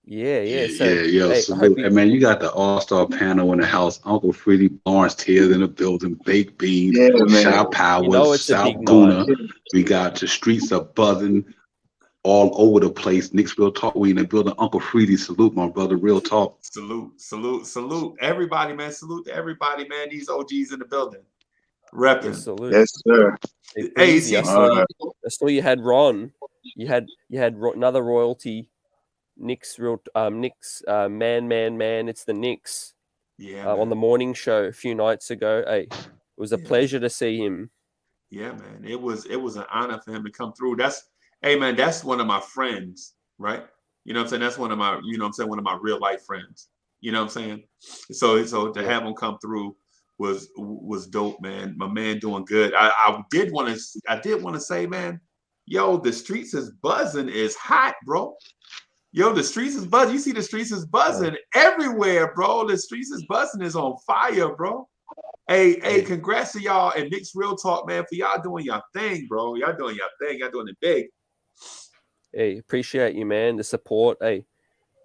Yeah. So, hey, man, you got the all-star panel in the house. Uncle Freddie Barnes Tears in the building, Baked Beans, Shout Powers, South Guna. We got the streets are buzzing all over the place. Knicks Real Talk. We in the building. Uncle Freddie, salute, my brother. Real talk. Salute. Everybody, man. Salute to everybody, man. These OGs in the building. Repping. Salute. Yes, sir. Hey, I saw you had Ron. You had another royalty. Knicks man. It's the Knicks. Yeah. On the morning show a few nights ago. Hey, it was a pleasure to see him. Yeah, man. It was an honor for him to come through. Hey man, that's one of my friends, right? You know what I'm saying? That's one of my, you know what I'm saying, one of my real life friends. You know what I'm saying? So to have him come through was dope, man. My man doing good. I did want to say, man, yo, the streets is buzzing is hot, bro. Yo, the streets is buzzing. You see the streets is buzzing everywhere, bro. The streets is buzzing is on fire, bro. Hey, congrats to y'all and Knicks Real Talk, man, for y'all doing your thing, bro. Y'all doing your thing. Y'all doing it big. Hey, appreciate you, man. The support. Hey,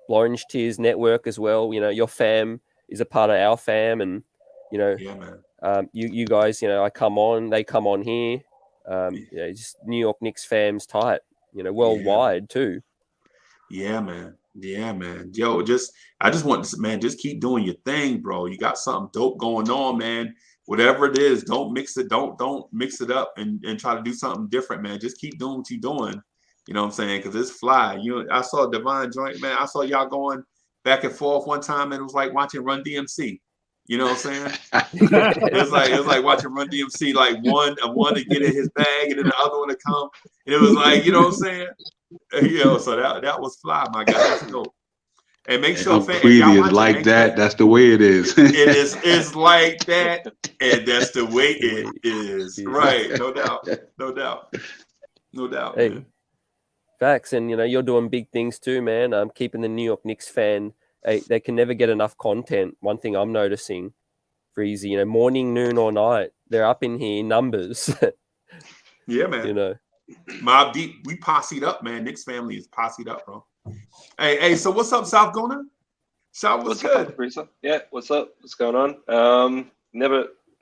Orange Tears Network as well. You know, your fam is a part of our fam, and you know, yeah, man. You guys, you know, they come on here. Just New York Knicks fams tight. You know, worldwide too. Yeah, man. Yeah, man. Yo, I just want to, man, just keep doing your thing, bro. You got something dope going on, man. Whatever it is, don't mix it. Don't mix it up and try to do something different, man. Just keep doing what you're doing. You know what I'm saying? Because it's fly. I saw Divine Joint, man. I saw y'all going back and forth one time, and it was like watching Run DMC. You know what I'm saying? it was like watching Run DMC, like one to get in his bag, and then the other one to come. And it was like, you know what I'm saying? So that was fly, my guy. That's dope. And make sure, Freezy is like that. That's the way it is. It's like that, and that's the way it is. Right? No doubt. Hey, man. Facts, and you know you're doing big things too, man. Keeping the New York Knicks fan. They can never get enough content. One thing I'm noticing, Freezy, you know, morning, noon, or night, they're up in here in numbers. Yeah, man. You know, Mob Deep, we posseed up, man. Knicks family is posseed up, bro. Hey, so what's up, South Gona? South, what's good? Up, yeah, what's up? What's going on? I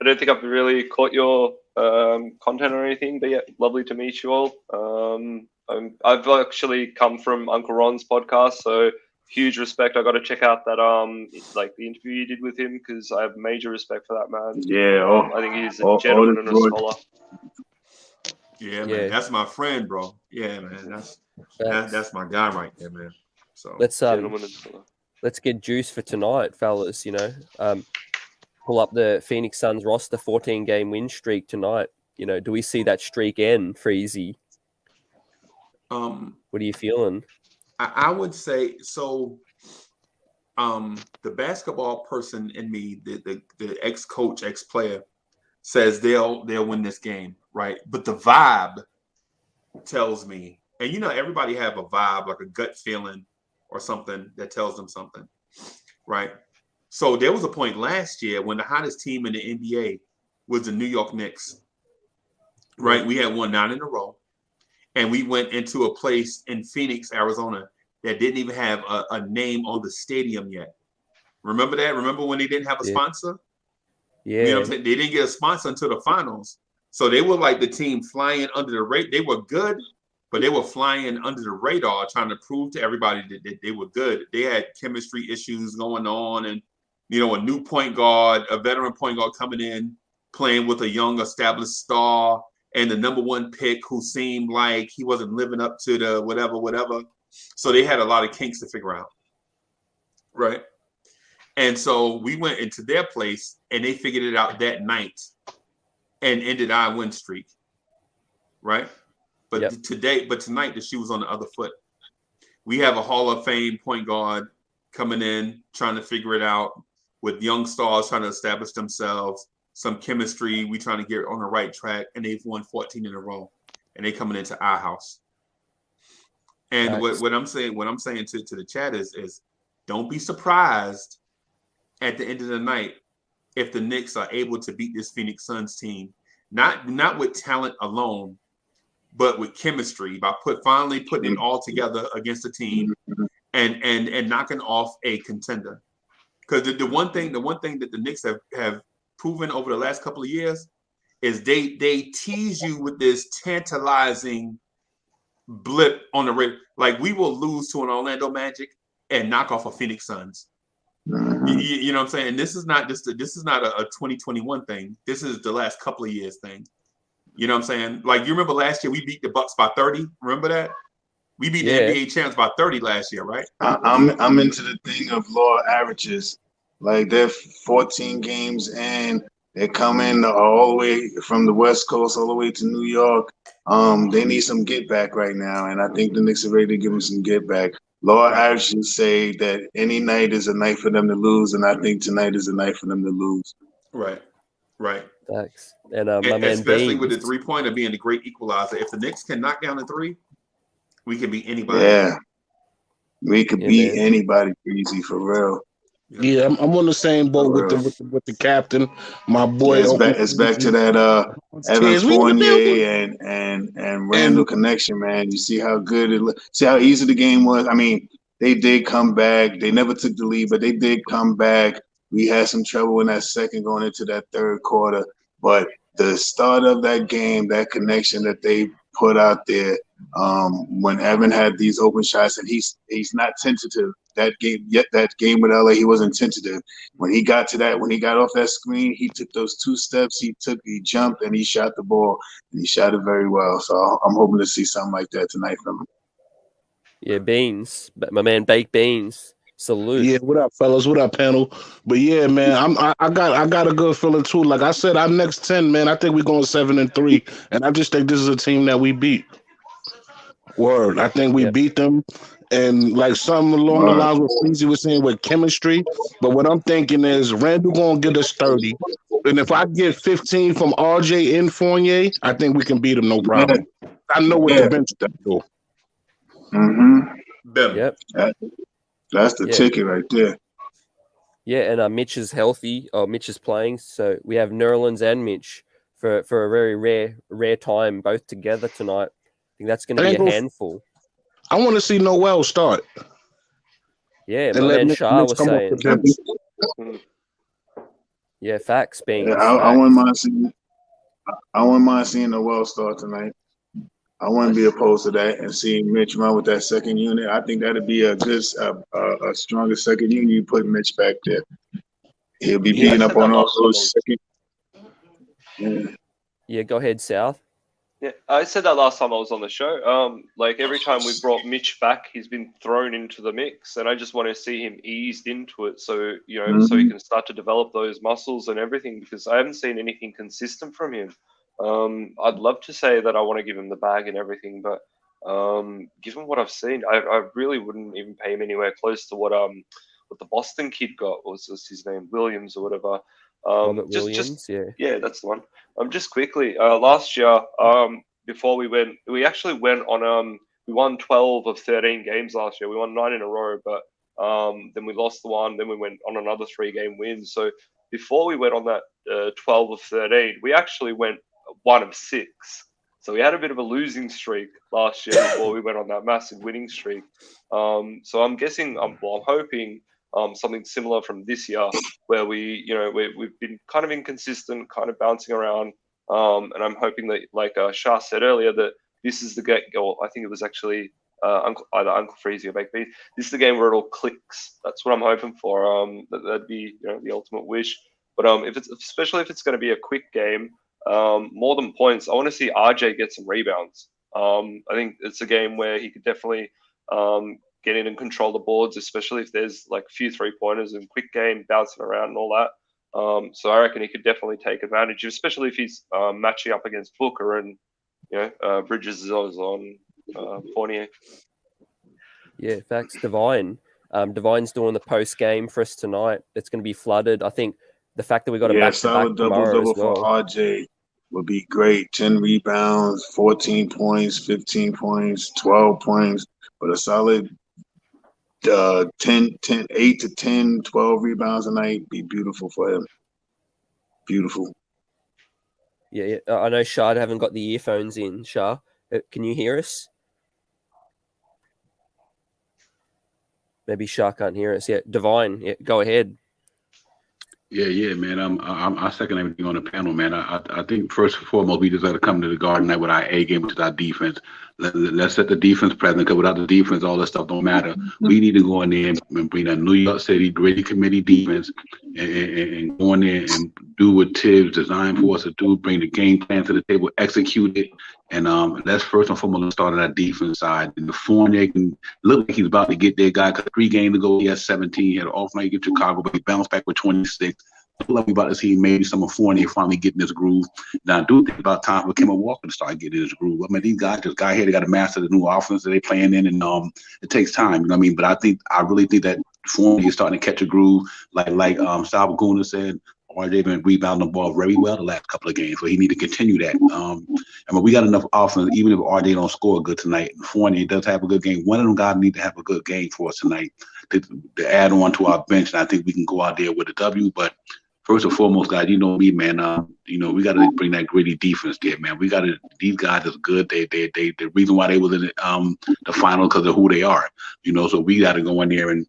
don't think I've really caught your content or anything, but yeah, lovely to meet you all. I've actually come from Uncle Ron's podcast, so huge respect. I got to check out that like the interview you did with him, because I have major respect for that man. Yeah, I think he's a gentleman and a scholar. Yeah, man, that's my friend, bro. Yeah, man, that's my guy right there, man. So let's get juice for tonight, fellas. You know, pull up the Phoenix Suns roster, 14-game win streak tonight. You know, do we see that streak end, Freezy? What are you feeling? I would say so. The basketball person in me, the ex-coach, ex-player, says they'll win this game, right? But the vibe tells me, and you know, everybody have a vibe, like a gut feeling or something that tells them something, right? So there was a point last year when the hottest team in the NBA was the New York Knicks, right? We had won 9 in a row, and we went into a place in Phoenix, Arizona, that didn't even have a name on the stadium yet. Remember that? Remember when they didn't have a sponsor? Yeah. You know what I'm saying? They didn't get a sponsor until the finals. So they were like the team flying under the radar. They were good, but they were flying under the radar, trying to prove to everybody that they were good. They had chemistry issues going on, and you know, a new point guard, a veteran point guard coming in, playing with a young established star, and the number 1 pick who seemed like he wasn't living up to the whatever. So they had a lot of kinks to figure out, right? And so we went into their place, and they figured it out that night and ended our win streak, right? But tonight, the shoe was on the other foot. We have a Hall of Fame point guard coming in, trying to figure it out, with young stars trying to establish themselves, some chemistry. We trying to get on the right track, and they've won 14 in a row, and they coming into our house. And what I'm saying to the chat is don't be surprised at the end of the night if the Knicks are able to beat this Phoenix Suns team, not with talent alone, but with chemistry, by finally putting it all together against a team and knocking off a contender. Because the one thing that the Knicks have proven over the last couple of years is they tease you with this tantalizing blip on the rate. Like, we will lose to an Orlando Magic and knock off a Phoenix Suns. You know what I'm saying? And this is not a 2021 thing. This is the last couple of years thing. You know what I'm saying? Like, you remember last year we beat the Bucks by 30? Remember that? We beat the NBA champs by 30 last year, right? I'm into the thing of law averages. Like, they're 14 games in. They're coming all the way from the West Coast all the way to New York. They need some get back right now, and I think the Knicks are ready to give them some get back. Lord actually say that any night is a night for them to lose, and I think tonight is a night for them to lose. Right. Thanks. And my man Especially with the Beans. 3-pointer being the great equalizer. If the Knicks can knock down the three, we can beat anybody. Yeah, we could beat man. anybody, Breezy, for real. Yeah, I'm on the same boat with the captain, my boy. Yeah, it's back to that Evan Fournier and Randall connection, man. You see how good see how easy the game was. I mean, they did come back. They never took the lead, but they did come back. We had some trouble in that second going into that third quarter, but the start of that game, that connection that they put out there, when Evan had these open shots, and he's not tentative. That game with LA, he wasn't tentative. When he got off that screen, he took those 2 steps. He jumped, and he shot the ball, and he shot it very well. So I'm hoping to see something like that tonight from him. Yeah, Beans, my man, Baked Beans. Salute. Yeah, what up, fellas? What up, panel? But yeah, man, I got a good feeling too. Like I said, our next 10, man, I think we're going 7-3, and I just think this is a team that we beat. Word, I think we beat them, and like something along the lines what Freezy was saying with chemistry. But what I'm thinking is Randall gonna get us 30, and if I get 15 from RJ and Fournier, I think we can beat him no problem. I know what the bench does do. Better. Yep. That's the ticket right there. Yeah, and Mitch is healthy. Mitch is playing, so we have Nerlens and Mitch for a very rare time, both together tonight. I think that's going to be a handful. I want to see Noel start. Yeah, my man Shah was saying. Yeah, facts, Beans. Yeah, I wouldn't mind seeing Noel start tonight. I wouldn't be opposed to that, and seeing Mitch run with that second unit. I think that'd be a good, a stronger second unit. You put Mitch back there, he'll be beating up on all those second. Yeah, go ahead, South. Yeah, I said that last time I was on the show. Like every time we brought Mitch back, he's been thrown into the mix, and I just want to see him eased into it, so so he can start to develop those muscles and everything. Because I haven't seen anything consistent from him. I'd love to say that I want to give him the bag and everything, but given what I've seen, I really wouldn't even pay him anywhere close to what the Boston kid got. What was his name? Williams or whatever. Williams, yeah, that's the one. Just quickly, last year, before we actually went on. We won 12 of 13 games last year. We won 9 in a row, but then we lost the one. Then we went on another 3-game win. So before we went on that 12 of 13, we actually went 1 of 6. So we had a bit of a losing streak last year before we went on that massive winning streak. So I'm guessing, I'm hoping something similar from this year, where we've been kind of inconsistent, kind of bouncing around, and I'm hoping that, like Shah said earlier, that this is the game. Or I think it was actually either Uncle Freezy or Baked Beans. This is the game where it all clicks. That's what I'm hoping for. That'd be the ultimate wish. But especially if it's going to be a quick game, more than points, I want to see RJ get some rebounds. I think it's a game where he could definitely get in and control the boards, especially if there's like a few 3-pointers and quick game bouncing around and all that. So I reckon he could definitely take advantage, especially if he's matching up against Booker and Bridges is on Fournier. Yeah, facts. Divine's doing the post game for us tonight. It's going to be flooded. I think the fact that we got a back-to-back tomorrow as well. For RJ would be great. 10 rebounds, 14 points, 15 points, 12 points, but a solid 8 to 10, 12 rebounds a night be beautiful for him. Beautiful. Yeah. I know Shah haven't got the earphones in. Shah, can you hear us? Maybe Shah can't hear us. Yeah, Divine, go ahead. Yeah, man. I second everything on the panel, man. I think first and foremost, we just got to come to the Garden night with our A game, which is our defense. Let's set the defense present, because without the defense, all that stuff don't matter. We need to go in there and bring a New York City gritty committee defense and go in there and do what Tibbs designed for us to do, bring the game plan to the table, execute it. And that's first and foremost start on that defense side. And the Fournier can look like he's about to get their guy, because 3 games ago he had 17. He had an off night against Chicago, but he bounced back with 26. feel like we're about to see maybe some of Fournier finally getting this groove. Now, I do think about time for Kemba Walker to start getting his groove. I mean, these guys just got here. They got to master the new offense that they're playing in, and it takes time. You know what I mean? But I really think that Fournier is starting to catch a groove. Like Sal Baguna said, RJ been rebounding the ball very well the last couple of games, so he need to continue that. I mean, we got enough offense, even if RJ don't score good tonight. And Fournier does have a good game. One of them guys need to have a good game for us tonight to add on to our bench, and I think we can go out there with a W. But first and foremost, guys, you know me, man. We got to bring that gritty defense there, man. We got to. These guys is good. They the reason why they was in the final because of who they are. So we got to go in there and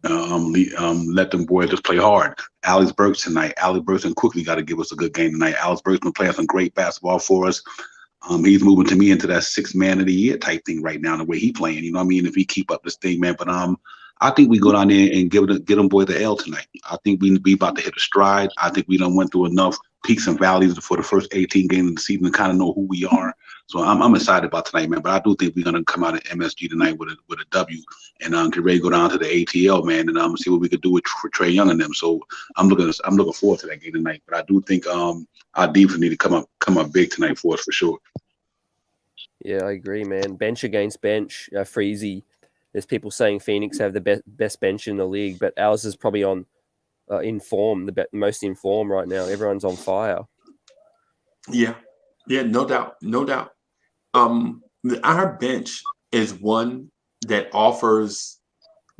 let them boys just play hard. Alex Burks tonight. Alex Burks and quickly got to give us a good game tonight. Alex Burks been playing some great basketball for us. He's moving to me into that 6th man of the year type thing right now, the way he playing. You know what I mean? If he keep up this thing, man. But I think we go down there and get them boys the L tonight. I think we about to hit a stride. I think we done went through enough peaks and valleys for the first 18 games of the season to kind of know who we are. So I'm excited about tonight, man. But I do think we're gonna come out of MSG tonight with a W and get ready to go down to the ATL, man, and see what we could do for Trae Young and them. So I'm looking forward to that game tonight. But I do think our defense need to come up big tonight for us for sure. Yeah, I agree, man. Bench against bench, Freezy. There's people saying Phoenix have the best bench in the league, but ours is probably on in form, the most in form right now. Everyone's on fire. Yeah, no doubt. Our bench is one that offers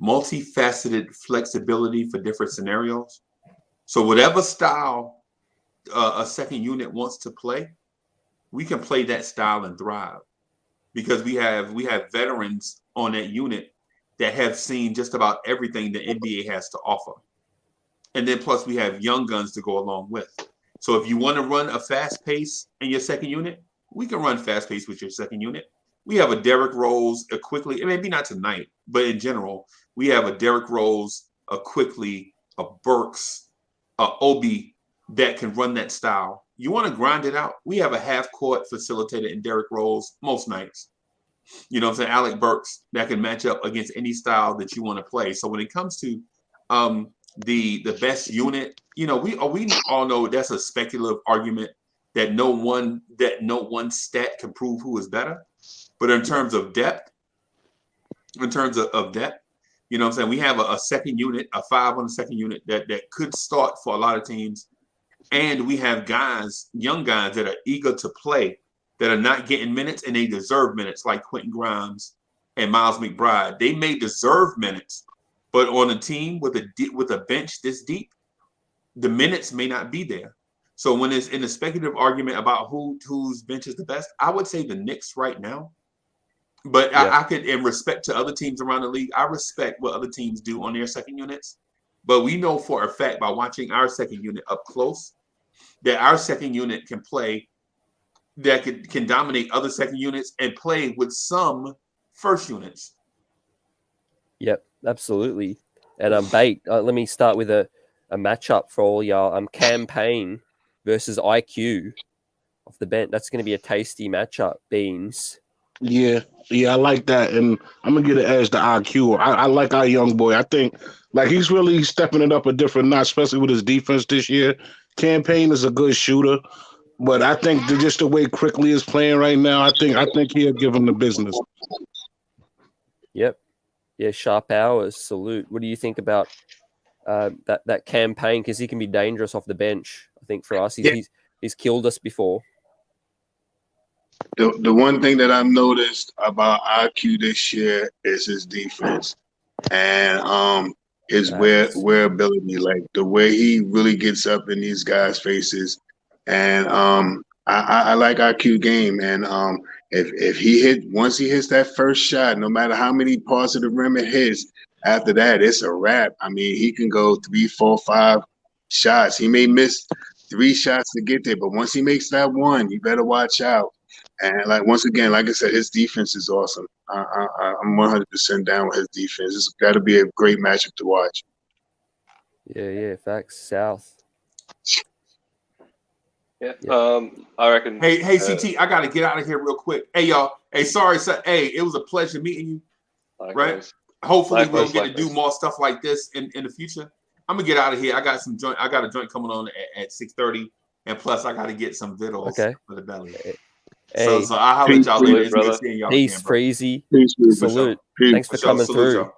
multifaceted flexibility for different scenarios. So whatever style a second unit wants to play, we can play that style and thrive because we have veterans on that unit that have seen just about everything the NBA has to offer. And then plus we have young guns to go along with. So if you want to run a fast pace in your second unit, we can run fast pace with your second unit. We have a Derrick Rose, a Quickly, maybe not tonight, but in general, we have a Derrick Rose, a Quickly, a Burks, a Obi that can run that style. You want to grind it out? We have a half court facilitator in Derrick Rose most nights. You know what I'm saying? Alec Burks that can match up against any style that you want to play. So when it comes to the best unit, we all know that's a speculative argument that no one stat can prove who is better. But in terms of depth, you know what I'm saying? We have a second unit, a 5 on the second unit that could start for a lot of teams. And we have young guys that are eager to play, that are not getting minutes, and they deserve minutes, like Quentin Grimes and Miles McBride. They may deserve minutes, but on a team with a bench this deep, the minutes may not be there. So when it's in a speculative argument about whose bench is the best, I would say the Knicks right now. But yeah. I could, in respect to other teams around the league, I respect what other teams do on their second units. But we know for a fact by watching our second unit up close that our second unit can play, that can dominate other second units and play with some first units. Yep, absolutely. And Bait, let me start with a matchup for all y'all. Campaign versus IQ off the bench. That's going to be a tasty matchup, Beans. Yeah, I like that, and I'm gonna get an edge to IQ. I like our young boy. I think he's really stepping it up a different notch, especially with his defense this year. Campaign is a good shooter, but I think just the way Quickly is playing right now, I think he'll give him the business. Yep. Yeah, sharp hours. Salute. What do you think about that Campaign? Because he can be dangerous off the bench. I think for us, he's killed us before. The one thing that I've noticed about IQ this year is his defense and his wearability, like the way he really gets up in these guys' faces. And I like IQ game. And once he hits that first shot, no matter how many parts of the rim it hits, after that it's a wrap. I mean, he can go 3, 4, 5 shots. He may miss 3 shots to get there, but once he makes that one, you better watch out. And once again, like I said, his defense is awesome. I'm 100% down with his defense. It's got to be a great matchup to watch. Yeah, facts. South. Yeah. I reckon. Hey, CT, I got to get out of here real quick. Hey, y'all. Hey, sorry, sir. Hey, it was a pleasure meeting you. Likewise. Right? Hopefully, we'll get to do more stuff like this in the future. I'm gonna get out of here. I got a joint coming on at 6:30, and plus I got to get some vittles for the belly. Hey, so I'll holler at y'all later. It's good seeing y'all peace, again, bro. Freezy. Peace, peace, Salute. peace. Thanks for coming through. Y'all.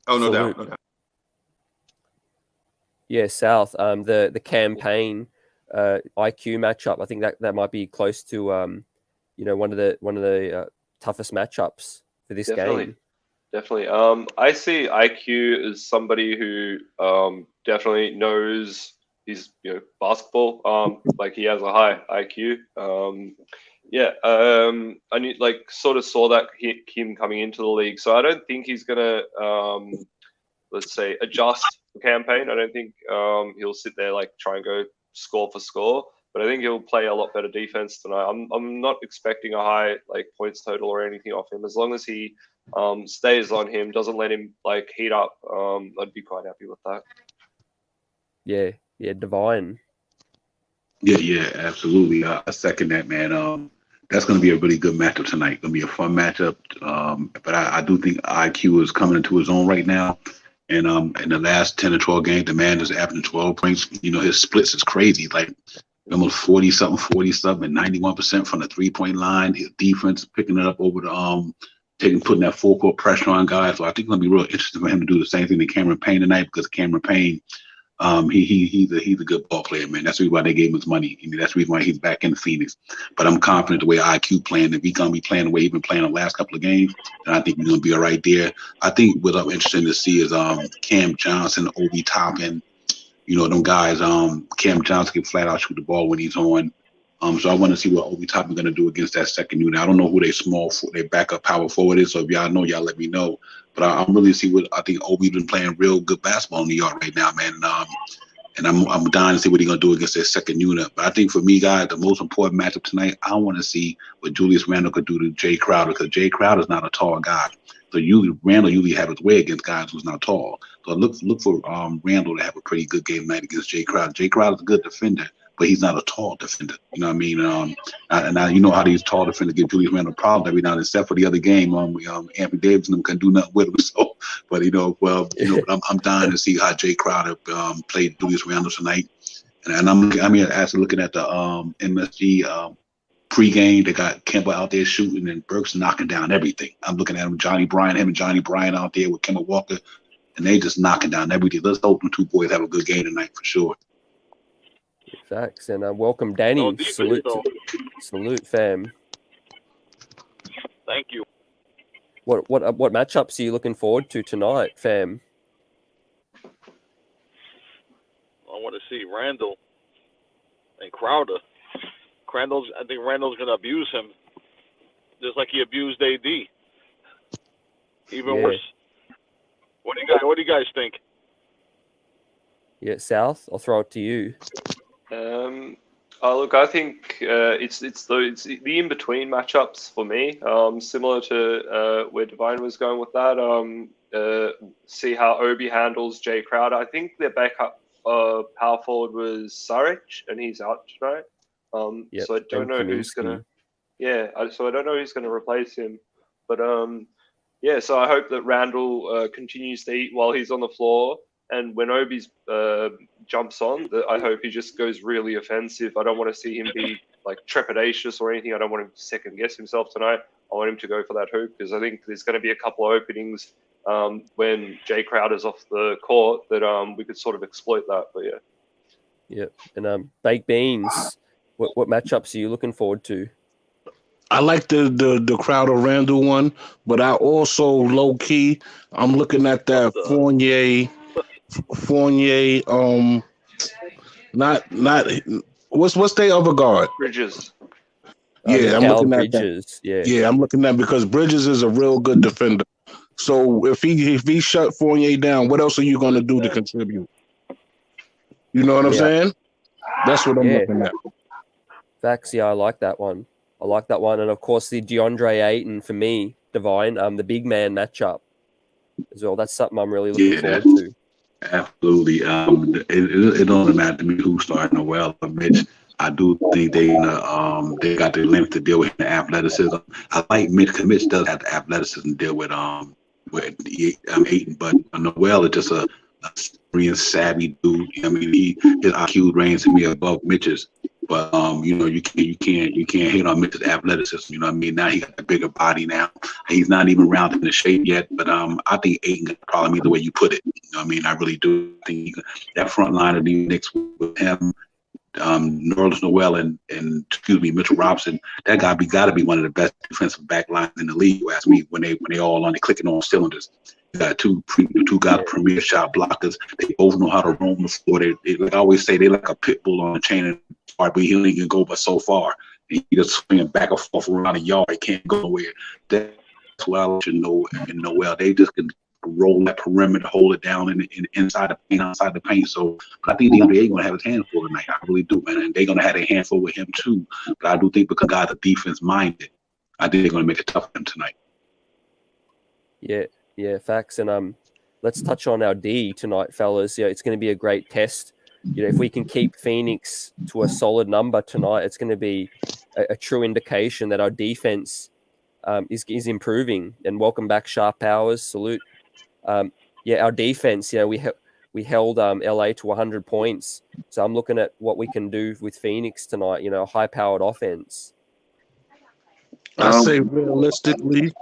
Oh, no Salute. doubt. Yeah, South. The campaign IQ matchup. I think that might be close to one of the toughest matchups for this game. Definitely. I see IQ as somebody who definitely knows his basketball. Like he has a high IQ. I sort of saw that him coming into the league. So I don't think he's gonna let's say adjust the campaign. I don't think he'll sit there like try and go score for score. But I think he'll play a lot better defense tonight. I'm not expecting a high like points total or anything off him. As long as he stays on him, doesn't let him like heat up, I'd be quite happy with that. Yeah, Divine. Yeah, absolutely. I second that, man. That's going to be a really good matchup tonight. Going to be a fun matchup. But I do think IQ is coming into his own right now. And in the last 10 or 12 games, the man is averaging 12 points. His splits is crazy. Like almost 40-something, and 91% from the 3-point line. His defense picking it up over the putting that full court pressure on guys. So I think it's going to be real interesting for him to do the same thing to Cameron Payne tonight, because Cameron Payne, he's a good ball player, man. That's the reason why they gave him his money. That's the reason why he's back in Phoenix. But I'm confident the way IQ playing, if he's going to be playing the way he's been playing the last couple of games, then I think he's going to be all right there. I think what I'm interested to see is Cam Johnson, Obi Toppin. Them guys, Cam Johnson can flat out shoot the ball when he's on. So I want to see what Obi Toppin going to do against that second unit. I don't know who their backup power forward is, so if y'all know, y'all let me know. But I'm really see what I think Obi's been playing real good basketball in New York right now, man. And I'm dying to see what he's going to do against their second unit. But I think for me, guys, the most important matchup tonight, I want to see what Julius Randle could do to Jay Crowder, because Jay Crowder's not a tall guy. So Randle usually have his way against guys who's not tall. So look for Randle to have a pretty good game tonight against Jay Crowder. Jay Crowder's a good defender, but he's not a tall defender. You know what I mean? And now you know how these tall defenders give Julius Randle problems every now and then, except for the other game. Anthony Davis and them couldn't do nothing with him. So, but I'm dying to see how Jay Crowder played Julius Randle tonight. And I'm actually looking at the MSG pregame. They got Kemba out there shooting and Burks knocking down everything. I'm looking at him and Johnny Bryant out there with Kemba Walker, and they just knocking down everything. Let's hope the two boys have a good game tonight for sure. Facts. And welcome, Danny. Salute, fam. Thank you. What matchups are you looking forward to tonight, fam? I want to see Randle and Crowder. I think Randle's going to abuse him, just like he abused AD. Even worse. What do you guys think? Yeah, South. I'll throw it to you. Look, I think it's the in between matchups for me. Similar to where Divine was going with that. See how Obi handles Jay Crowder. I think their backup power forward was Saric, and he's out tonight. So I don't know who's gonna. So I don't know who's gonna replace him, but so I hope that Randle continues to eat while he's on the floor, and when Obi's jumps on, I hope he just goes really offensive. I don't want to see him be like trepidatious or anything. I don't want him to second guess himself tonight. I want him to go for that hoop, because I think there's going to be a couple of openings when Jay Crowder's off the court that we could sort of exploit that. But yeah, and Baked Beans. What matchups are you looking forward to? I like the Crowder Randle one, but I also low key I'm looking at that Fournier. Not what's their other guard? Bridges. Yeah, I'm looking at Bridges. That. Yeah, I'm looking at because Bridges is a real good defender. So if he shut Fournier down, what else are you going to do to contribute? You know what I'm saying? That's what I'm looking at. Facts, I like that one. And of course the DeAndre Ayton for me, Divine, the big man matchup as well. That's something I'm really looking forward to. Absolutely. It doesn't matter to me who's starting or well or Mitch. I do think they got the length to deal with the athleticism. I like Mitch because Mitch does have the athleticism to deal with Ayton, but Noel is just a real savvy dude. I mean, his IQ ranks to me above Mitch's. But you know, you can't hit on Mitch's athleticism. You know what I mean? Now he got a bigger body now. He's not even rounded in the shape yet. But I think Aiton could probably be the way you put it. You know what I mean? I really do think that front line of the Knicks with him, Nerlens Noel and Mitchell Robinson, that got to be one of the best defensive back lines in the league. You ask me, when they all on clicking on cylinders. You got two guys, premier shot blockers. They both know how to roam the floor. They like I always say, they like a pit bull on a chain, and but he only can go but so far. He just swinging back and forth around a yard. He can't go nowhere. That's what I should know and Noel. They just can roll that perimeter, hold it down in inside the paint, outside the paint. So I think the NBA going to have his handful tonight. I really do, man. And they're going to have a handful with him too. But I do think because guys are defense minded, I think they're going to make it tough for him tonight. Yeah, facts. And let's touch on our D tonight, fellas. Yeah, it's going to be a great test. You know, if we can keep Phoenix to a solid number tonight, it's going to be a true indication that our defense is improving. And welcome back, Sharp Powers. Salute. Our defense. You know, we held LA to 100 points. So I'm looking at what we can do with Phoenix tonight. You know, high-powered offense. I say realistically,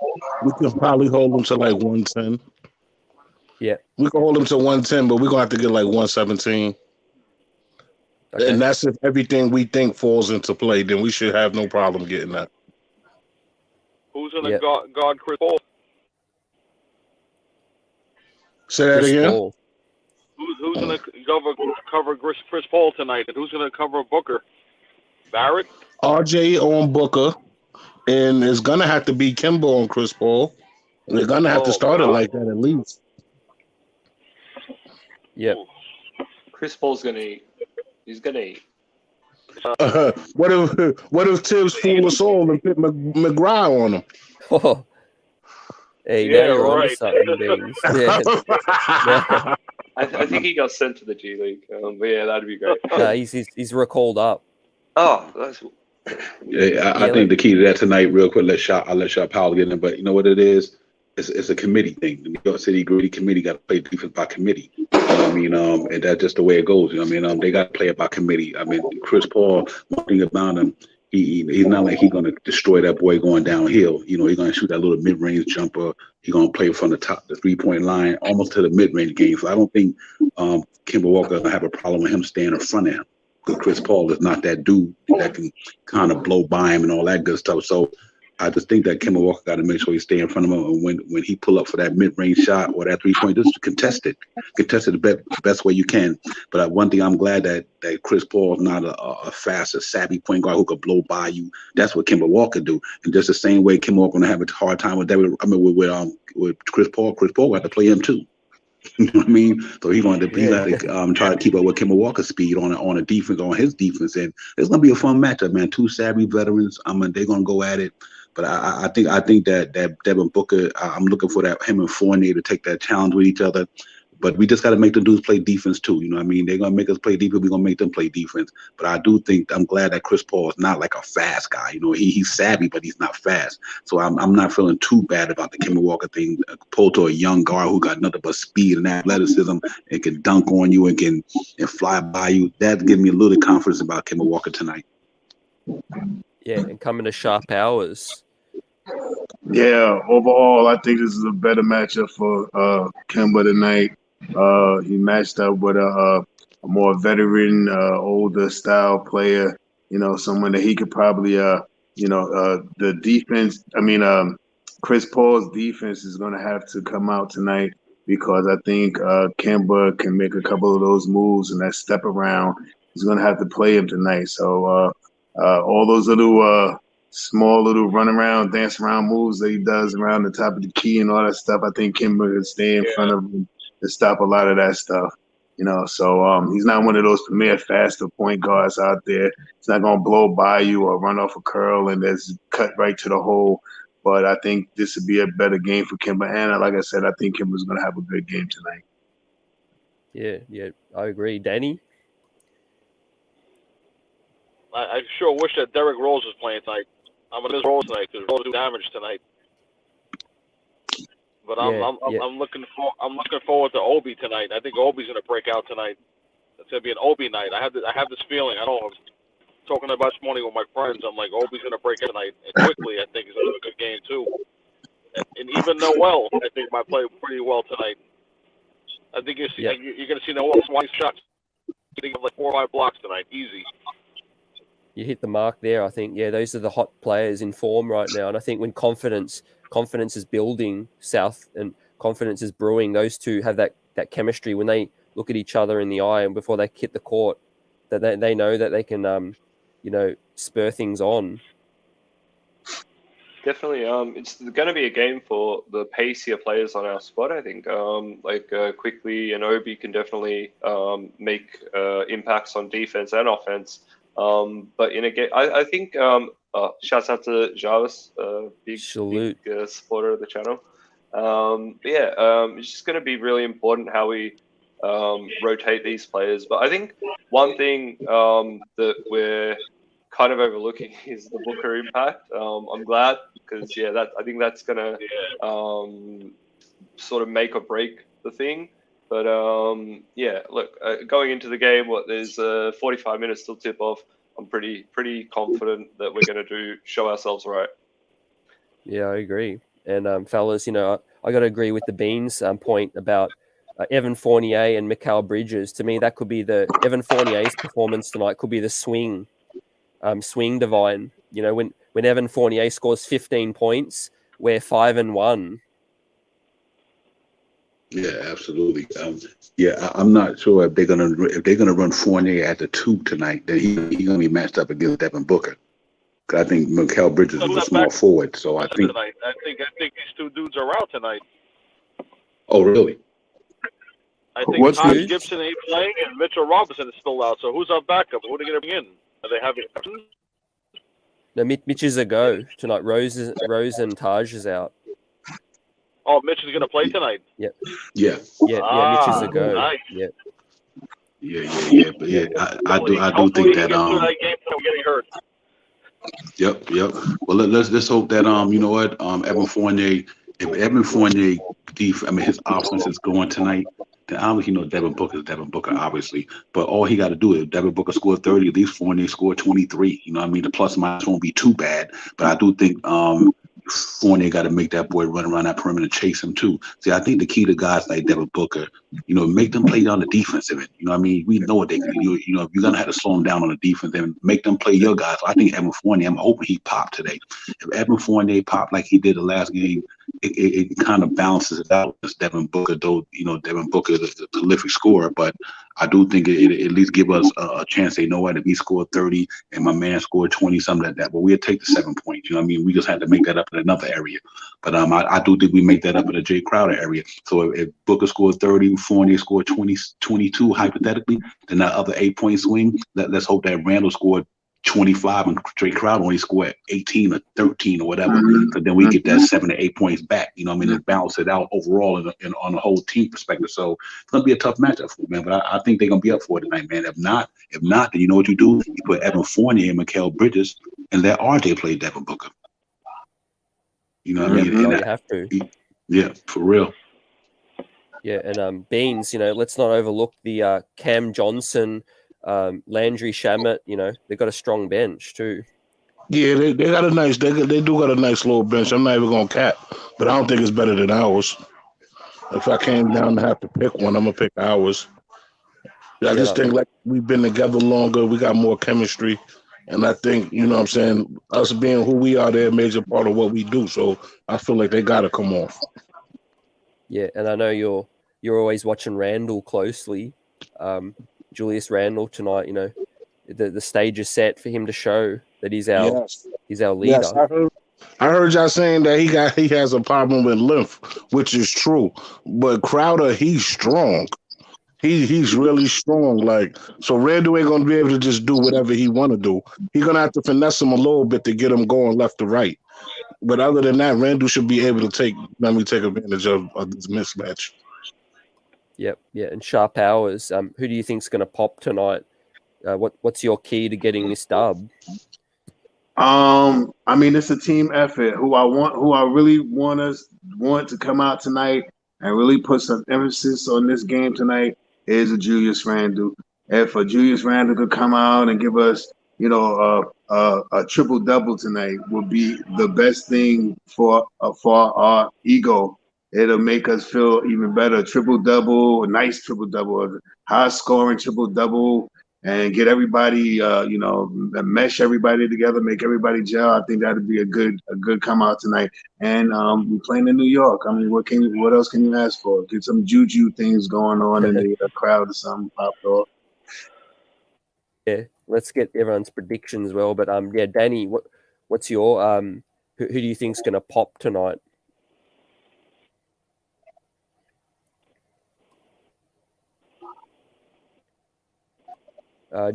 we can probably hold them to like 110. Yeah, we can hold them to 110, but we're gonna have to get like 117. Okay. And that's if everything we think falls into play. Then we should have no problem getting that. Who's gonna guard Chris Paul? Say that again. Paul. Who's gonna cover Chris Paul tonight? And who's gonna cover Booker? Barrett? RJ on Booker. And it's going to have to be Kemba on Chris Paul. They're going to have to start it like that at least. Yep. Chris Paul's going to eat. He's going to eat. What if Tibbs fool us all and put McGrath on him? Oh. Hey, yeah, right. I think he got sent to the G League. But yeah, that'd be great. He's recalled up. Oh, that's... Yeah, I think the key to that tonight, real quick, I'll let Sharp Powell get in, but you know what it is? It's a committee thing. The New York City Gritty committee got to play defense by committee. You know what I mean? And that's just the way it goes. You know what I mean? They got to play it by committee. I mean, Chris Paul, one thing about him, he's not like he's going to destroy that boy going downhill. You know, he's going to shoot that little mid-range jumper. He's going to play from the top, the three-point line, almost to the mid-range game. So I don't think Kemba Walker going to have a problem with him staying in front of him. Because Chris Paul is not that dude that can kind of blow by him and all that good stuff. So I just think that Kemba Walker got to make sure he stay in front of him. And when he pull up for that mid-range shot or that three-point, just contest it the best way you can. But one thing I'm glad that Chris Paul is not a fast, savvy point guard who could blow by you. That's what Kemba Walker do. And just the same way Kemba Walker going to have a hard time with that. With Chris Paul. Chris Paul will have to play him too. You know what I mean? So he's going to try to keep up with Kemba Walker's speed on a defense, on his defense, and it's going to be a fun matchup, man. Two savvy veterans. I mean, they're going to go at it. But I think that Devin Booker, I'm looking for that him and Fournier to take that challenge with each other. But we just got to make the dudes play defense too. You know what I mean? They're going to make us play defense. We're going to make them play defense. But I do think I'm glad that Chris Paul is not like a fast guy. You know, he's savvy, but he's not fast. So I'm not feeling too bad about the Kemba Walker thing, opposed to a young guard who got nothing but speed and athleticism and can dunk on you and fly by you. That gives me a little confidence about Kemba Walker tonight. Yeah, and coming to Sharp Hours. Yeah, overall, I think this is a better matchup for Kemba tonight. He matched up with a more veteran, older style player. You know, someone that he could probably, the defense. I mean, Chris Paul's defense is going to have to come out tonight because I think Kemba can make a couple of those moves and that step around. He's going to have to play him tonight. So all those little small little run around, dance around moves that he does around the top of the key and all that stuff, I think Kemba can stay in front of him to stop a lot of that stuff. You know, so he's not one of those premier faster point guards out there. He's not going to blow by you or run off a curl and just cut right to the hole. But I think this would be a better game for Kemba. And like I said, I think Kemba's going to have a good game tonight. Yeah, I agree. Danny? I sure wish that Derrick Rose was playing tonight. I'm on his Rose tonight because Rose do damage tonight. But Yeah, I'm looking forward to Obi tonight. I think Obi's gonna break out tonight. It's gonna be an Obi night. I have this feeling. I don't know. Talking about this morning with my friends, I'm like, Obi's gonna break out tonight, and quickly. I think is gonna be a good game too. And even Noel, I think might play pretty well tonight. I think you're gonna see Noel swing shots. I think like 4 or 5 blocks tonight, easy. You hit the mark there. I think, yeah, those are the hot players in form right now. And I think when confidence is building south and confidence is brewing, those two have that chemistry when they look at each other in the eye and before they hit the court, that they know that they can, spur things on. Definitely. It's going to be a game for the pacier players on our squad. I think, Quickly and Obi can definitely make impacts on defense and offense. But in a game, I think. Shouts out to Jarvis, big supporter of the channel. It's just going to be really important how we rotate these players. But I think one thing that we're kind of overlooking is the Booker impact. I'm glad because I think that's gonna sort of make or break the thing. But going into the game, there's 45 minutes till tip off. I'm pretty confident that we're gonna show ourselves right. Yeah, I agree. And fellas, I got to agree with the Beans point about Evan Fournier and Mikal Bridges. To me, that could be the Evan Fournier's performance tonight. Could be the swing divine. When Evan Fournier scores 15 points, we're 5-1. Yeah, absolutely. I'm not sure if they're gonna run Fournier at the 2 tonight. Then he's gonna be matched up against Devin Booker. I think Mikal Bridges is a small forward, so I think. I think these 2 dudes are out tonight. Oh, really? I think Taj Gibson ain't playing, and Mitchell Robinson is still out. So who's our backup? Who are they going to bring in? Are they having? No, Mitch is a go tonight. Rose and Taj is out. Oh, Mitch is going to play tonight. Yep. Yeah. Mitch is a go. Nice. Yep. Yeah. But I do think that that game getting hurt. Yep. Well, let's hope that Evan Fournier. If Evan Fournier, his offense is going tonight, then obviously Devin Booker is Devin Booker, obviously. But all he got to do is Devin Booker scored 30, at least Fournier scored 23. The plus minus won't be too bad. But I do think Fournier got to make that boy run around that perimeter and chase him too. See, I think the key to guys like Devin Booker, make them play on the defensive end. We know what they can do. If you're gonna have to slow them down on the defense, then make them play your guys. So I think Evan Fournier, I'm hoping he popped today. If Evan Fournier popped like he did the last game, it kind of balances it out. As Devin Booker, though, Devin Booker is a prolific scorer, but I do think it at least give us a chance. They know what if he scored 30 and my man scored 20, something like that. But we'll take the 7 points. We just had to make that up in another area. But I do think we make that up in the Jay Crowder area. So if Booker scored 30, Fournier scored 20, 22, hypothetically, then that other 8-point swing, let's hope that Randall scored 25 and Jay Crowder only scored 18 or 13 or whatever. So then we get that 7 to 8 points back. And balance it out overall on the whole team perspective. So it's gonna be a tough matchup for them, man. But I think they're gonna be up for it tonight, man. If not, then you know what you do? You put Evan Fournier and Mikal Bridges and let RJ play Devin Booker. You have to. Yeah, for real. Yeah, and Beans, let's not overlook the Cam Johnson, Landry Shamet. They've got a strong bench too. Yeah, they got a nice. They do got a nice little bench. I'm not even gonna cap, but I don't think it's better than ours. If I came down to have to pick one, I'm gonna pick ours. I just think like we've been together longer. We got more chemistry. And I think, us being who we are, they're a major part of what we do. So I feel like they got to come off. Yeah, and I know you're always watching Randall closely. Julius Randall tonight, the stage is set for him to show that he's our leader. Yes, I heard y'all saying that he has a problem with length, which is true. But Crowder, he's strong. He's really strong. So Randall ain't gonna be able to just do whatever he want to do. He's gonna have to finesse him a little bit to get him going left to right. But other than that, Randall should be able to take advantage of this mismatch. Yep, yeah. And Sharp Hours, who do you think's gonna pop tonight? What's your key to getting this dub? I mean, it's a team effort. Who I really want to come out tonight and really put some emphasis on this game tonight is a Julius Randle. If a Julius Randle could come out and give us, a triple double tonight, would be the best thing for our ego. It'll make us feel even better. Triple double, a nice triple double, a high scoring triple double, and get everybody, mesh everybody together, make everybody gel. I think that'd be a good come out tonight. And we're playing in New York. I mean, what else can you ask for? Get some juju things going on in the crowd or something popped off. Yeah, let's get everyone's predictions as well. But yeah, Danny, what's your who do you think's going to pop tonight?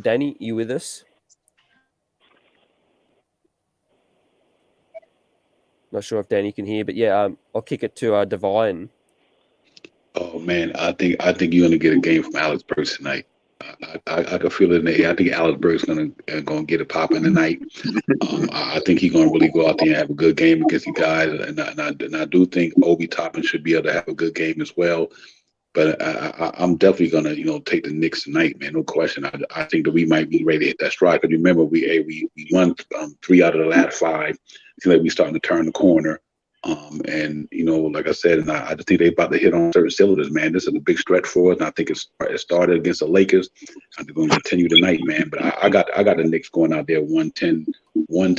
Danny, you with us? Not sure if Danny can hear, but yeah, I'll kick it to Divine. Oh man, I think you're gonna get a game from Alex Burks tonight. I can feel it in the air. I think Alex Burks gonna get it popping tonight. I think he's gonna really go out there and have a good game against you guys, and I do think Obi Toppin should be able to have a good game as well. But I'm definitely gonna take the Knicks tonight, man. No question. I think that we might be ready to hit that stride. Because remember, we won 3 out of the last 5. It seems like we're starting to turn the corner. And like I said, and I just think they're about to hit on certain cylinders, man. This is a big stretch for us, and I think it started against the Lakers. I think we're going to continue tonight, man. But I got the Knicks going out there 110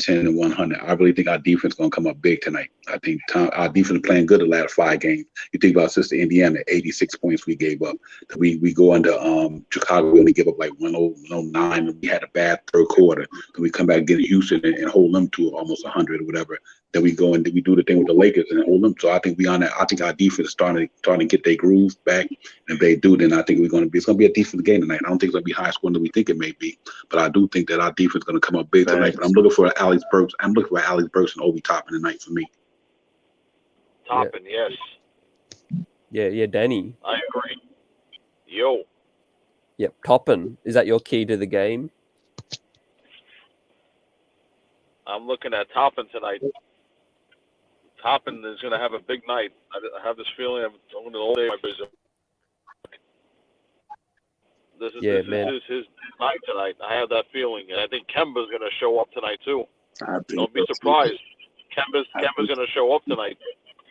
and 100. I really think our defense is going to come up big tonight. I think our defense is playing good the last 5 games. You think about Sister Indiana, 86 points we gave up. We go into Chicago, we only give up like 109, and we had a bad third quarter. Then we come back and get Houston and hold them to almost 100 or whatever. Then we go and we do the thing with the Lakers and hold them. So I think I think our defense is starting to get their groove back. And if they do, then I think it's going to be a decent game tonight. I don't think it's going to be high scoring than we think it may be, but I do think that our defense is going to come up big tonight. But I'm looking for Alex Burks. I'm looking for Alex Burks and Obi Toppin tonight for me. Toppin, yes. Yeah, Danny. I agree. Yo. Yep, Toppin. Is that your key to the game? I'm looking at Toppin tonight. Toppin is going to have a big night. I have this feeling I'm going to all day my business. This is his night tonight. I have that feeling, and I think Kemba's going to show up tonight too. Don't be surprised. Kemba's going to show up tonight.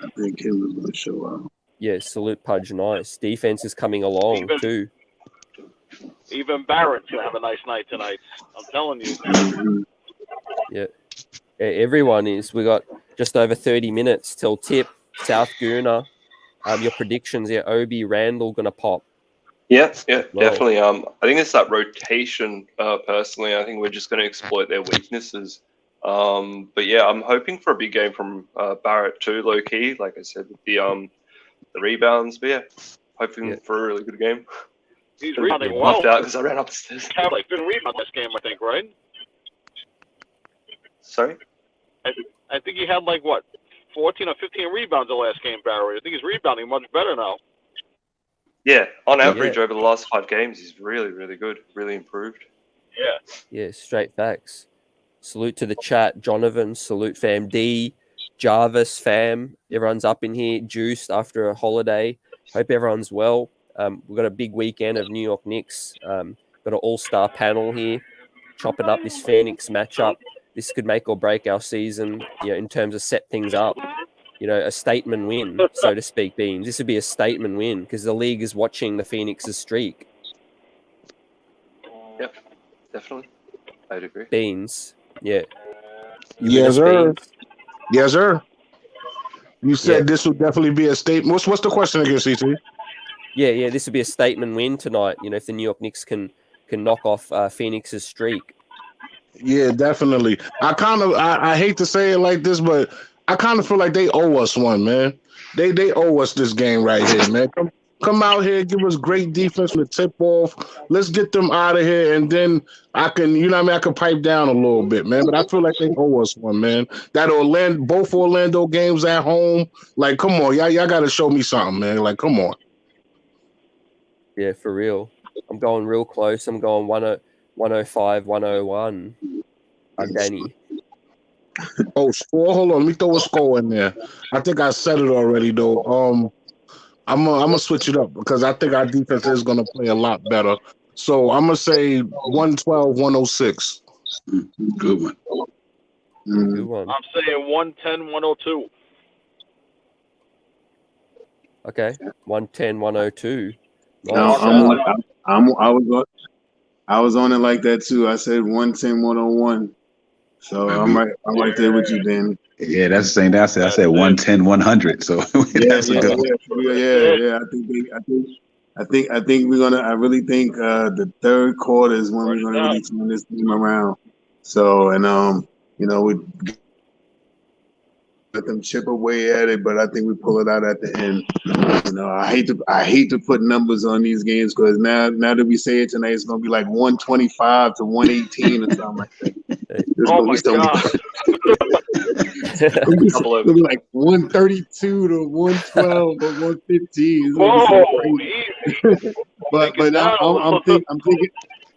I think Kemba's going to show up. Yeah, salute Pudge. Nice defense is coming along too. Even Barrett's going to have a nice night tonight. I'm telling you. Yeah, everyone is. We got just over 30 minutes till tip. South Gooner. Your predictions? Yeah, Obi Randall going to pop. Yeah, definitely. I think it's that rotation. Personally, I think we're just going to exploit their weaknesses. But yeah, I'm hoping for a big game from Barrett too, low key. Like I said, with the rebounds. But yeah, hoping for a really good game. He's rebounding well. Out because I ran upstairs. Had like 10 rebounds this game, I think, right? Sorry. I think he had like 14 or 15 rebounds the last game, Barrett. I think he's rebounding much better now. Yeah, on average over the last 5 games, he's really, really good, really improved. Yeah, straight facts. Salute to the chat, Jonathan. Salute fam D, Jarvis fam. Everyone's up in here, juiced after a holiday. Hope everyone's well. We've got a big weekend of New York Knicks. Got an all-star panel here, chopping up this Phoenix matchup. This could make or break our season, in terms of set things up. A statement win, so to speak, Beans. This would be a statement win because the league is watching the Phoenix's streak. Yep, definitely. I'd agree. Beans, yeah. Yes, sir. Beans? Yes, sir. You said this would definitely be a statement. What's the question again, CT? Yeah. This would be a statement win tonight. If the New York Knicks can knock off Phoenix's streak. Yeah, definitely. I hate to say it like this, but I kind of feel like they owe us one, man. They owe us this game right here, man. Come out here, give us great defense with tip off. Let's get them out of here, and then I can, I can pipe down a little bit, man. But I feel like they owe us one, man. That both Orlando games at home, like, come on, y'all got to show me something, man. Like, come on. Yeah, for real. I'm going real close. I'm going 105, 101. I'm Danny. Oh, score. Hold on. Let me throw a score in there. I think I said it already though. I'm gonna switch it up because I think our defense is gonna play a lot better. So I'm gonna say 112-106. Good one. Good one. I'm saying 110-102. Okay, 110-102. No, Nice shout. I was on it like that too. I said 110-101. So I'm right there with you, Danny. Yeah, that's the same thing I said. I said 110-100. So that's a good one. Yeah. I think we're gonna. I really think the third quarter is when we're gonna really turn this team around. So we let them chip away at it, but I think we pull it out at the end. I hate to put numbers on these games because now that we say it tonight, it's gonna be like 125 to 118 or something like that. Oh my God! It's gonna be like 132 to 112 or 115. Whoa, easy. But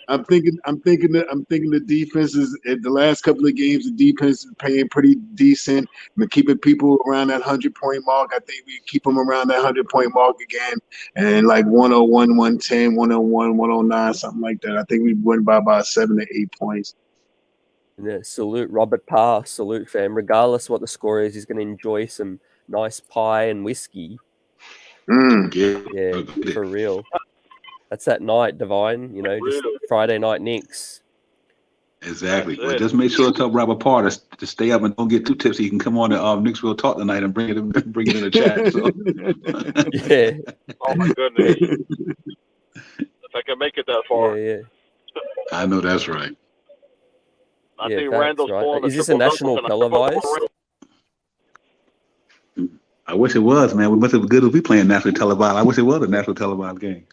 I'm thinking the defense is at the last couple of games. The defense is playing pretty decent. We're keeping people around that 100-point mark. I think we keep them around that 100-point mark again, and like 101, 110, 101, 109, something like that. I think we win by about 7 to 8 points. Yeah, salute Robert Parr. Salute, fam. Regardless what the score is, he's going to enjoy some nice pie and whiskey. Yeah, for real. That's that night, Divine. Just Friday night Knicks. Exactly. Well, just make sure to tell Robert Parr to stay up and don't get too tipsy. He can come on to Knicks Real Talk tonight and bring it in the chat. So. Yeah. Oh my goodness. If I can make it that far. Yeah. I know that's right. I think Randall's pulling Is this a national televised? I wish it was, man. We must have been good if we playing national televised. I wish it was a national televised game.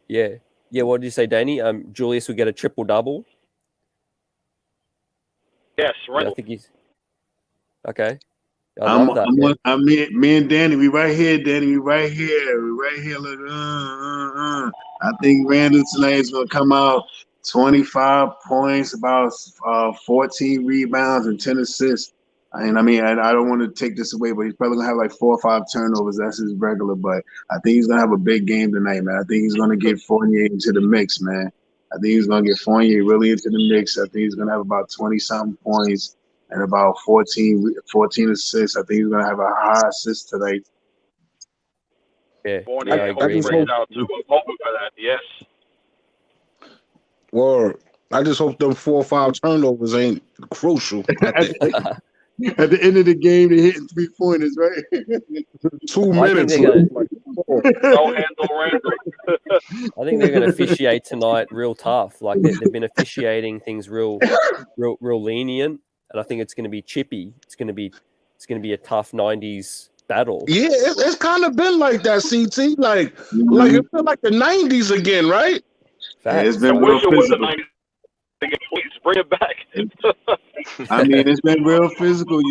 Yeah. What did you say, Danny? Julius would get a triple double. Yes, Randall. Yeah, I think he's okay. I love that. Me and Danny, we right here, Danny. We right here. Look, I think Randall tonight is gonna come out 25 points, about 14 rebounds and 10 assists. And I don't want to take this away, but he's probably gonna have like 4 or 5 turnovers. That's his regular. But I think he's gonna have a big game tonight, man. I think he's gonna get Fournier into the mix, man. I think he's gonna get Fournier really into the mix. I think he's gonna have about 20-something points and about 14 assists. I think he's gonna have a high assist tonight. Yeah, Fournier, I agree. out too. I'm hoping for that. Yes. Word. I just hope them 4 or 5 turnovers ain't crucial. At the end of the game, they're hitting 3-pointers, right? 2 minutes. I think they're going to officiate tonight real tough. Like they've been officiating things real lenient, and I think it's going to be chippy. It's going to be a tough 90s battle. Yeah, it's kind of been like that, CT. Like it felt like the 90s again, right? Yeah, it's been real physical. Please bring it back. It's been real physical.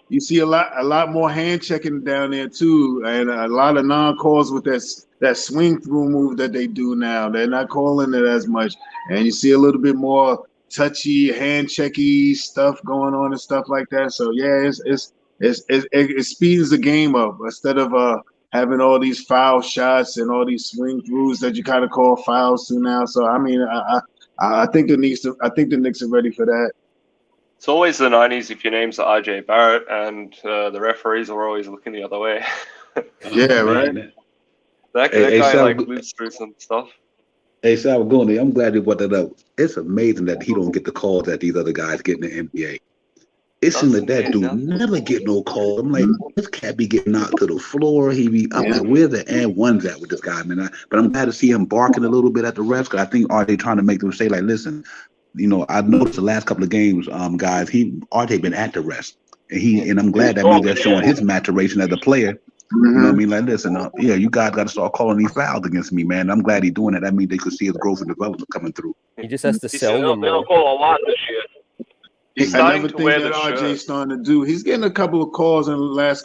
You see a lot more hand checking down there too, and a lot of non-calls with that swing through move that they do now. They're not calling it as much, and you see a little bit more touchy, hand checky stuff going on and stuff like that. So yeah, it speeds the game up instead of having all these foul shots and all these swing throughs that you kind of call fouls to now. So I think the Knicks are ready for that. It's always the 90s if your name's RJ Barrett and the referees are always looking the other way. Yeah, right. That guy moves through some stuff. Hey, Salvagoni, I'm glad you brought that up. It's amazing that he don't get the calls that these other guys get in the NBA. It seems like that dude never get no call. I'm like, this cat be getting knocked to the floor. He be up like, where the and ones at with this guy, man? But I'm glad to see him barking a little bit at the refs because I think RJ trying to make them say, like, listen, I noticed the last couple of games, guys, RJ been at the refs. And I'm glad that means they're showing his maturation as a player. Mm-hmm. You know what I mean? Like, listen, you guys got to start calling these fouls against me, man. I'm glad he's doing it. That means they could see his growth and development coming through. He just has to sell them. They'll call a lot this year. Another thing that RJ's starting to do, he's getting a couple of calls in the last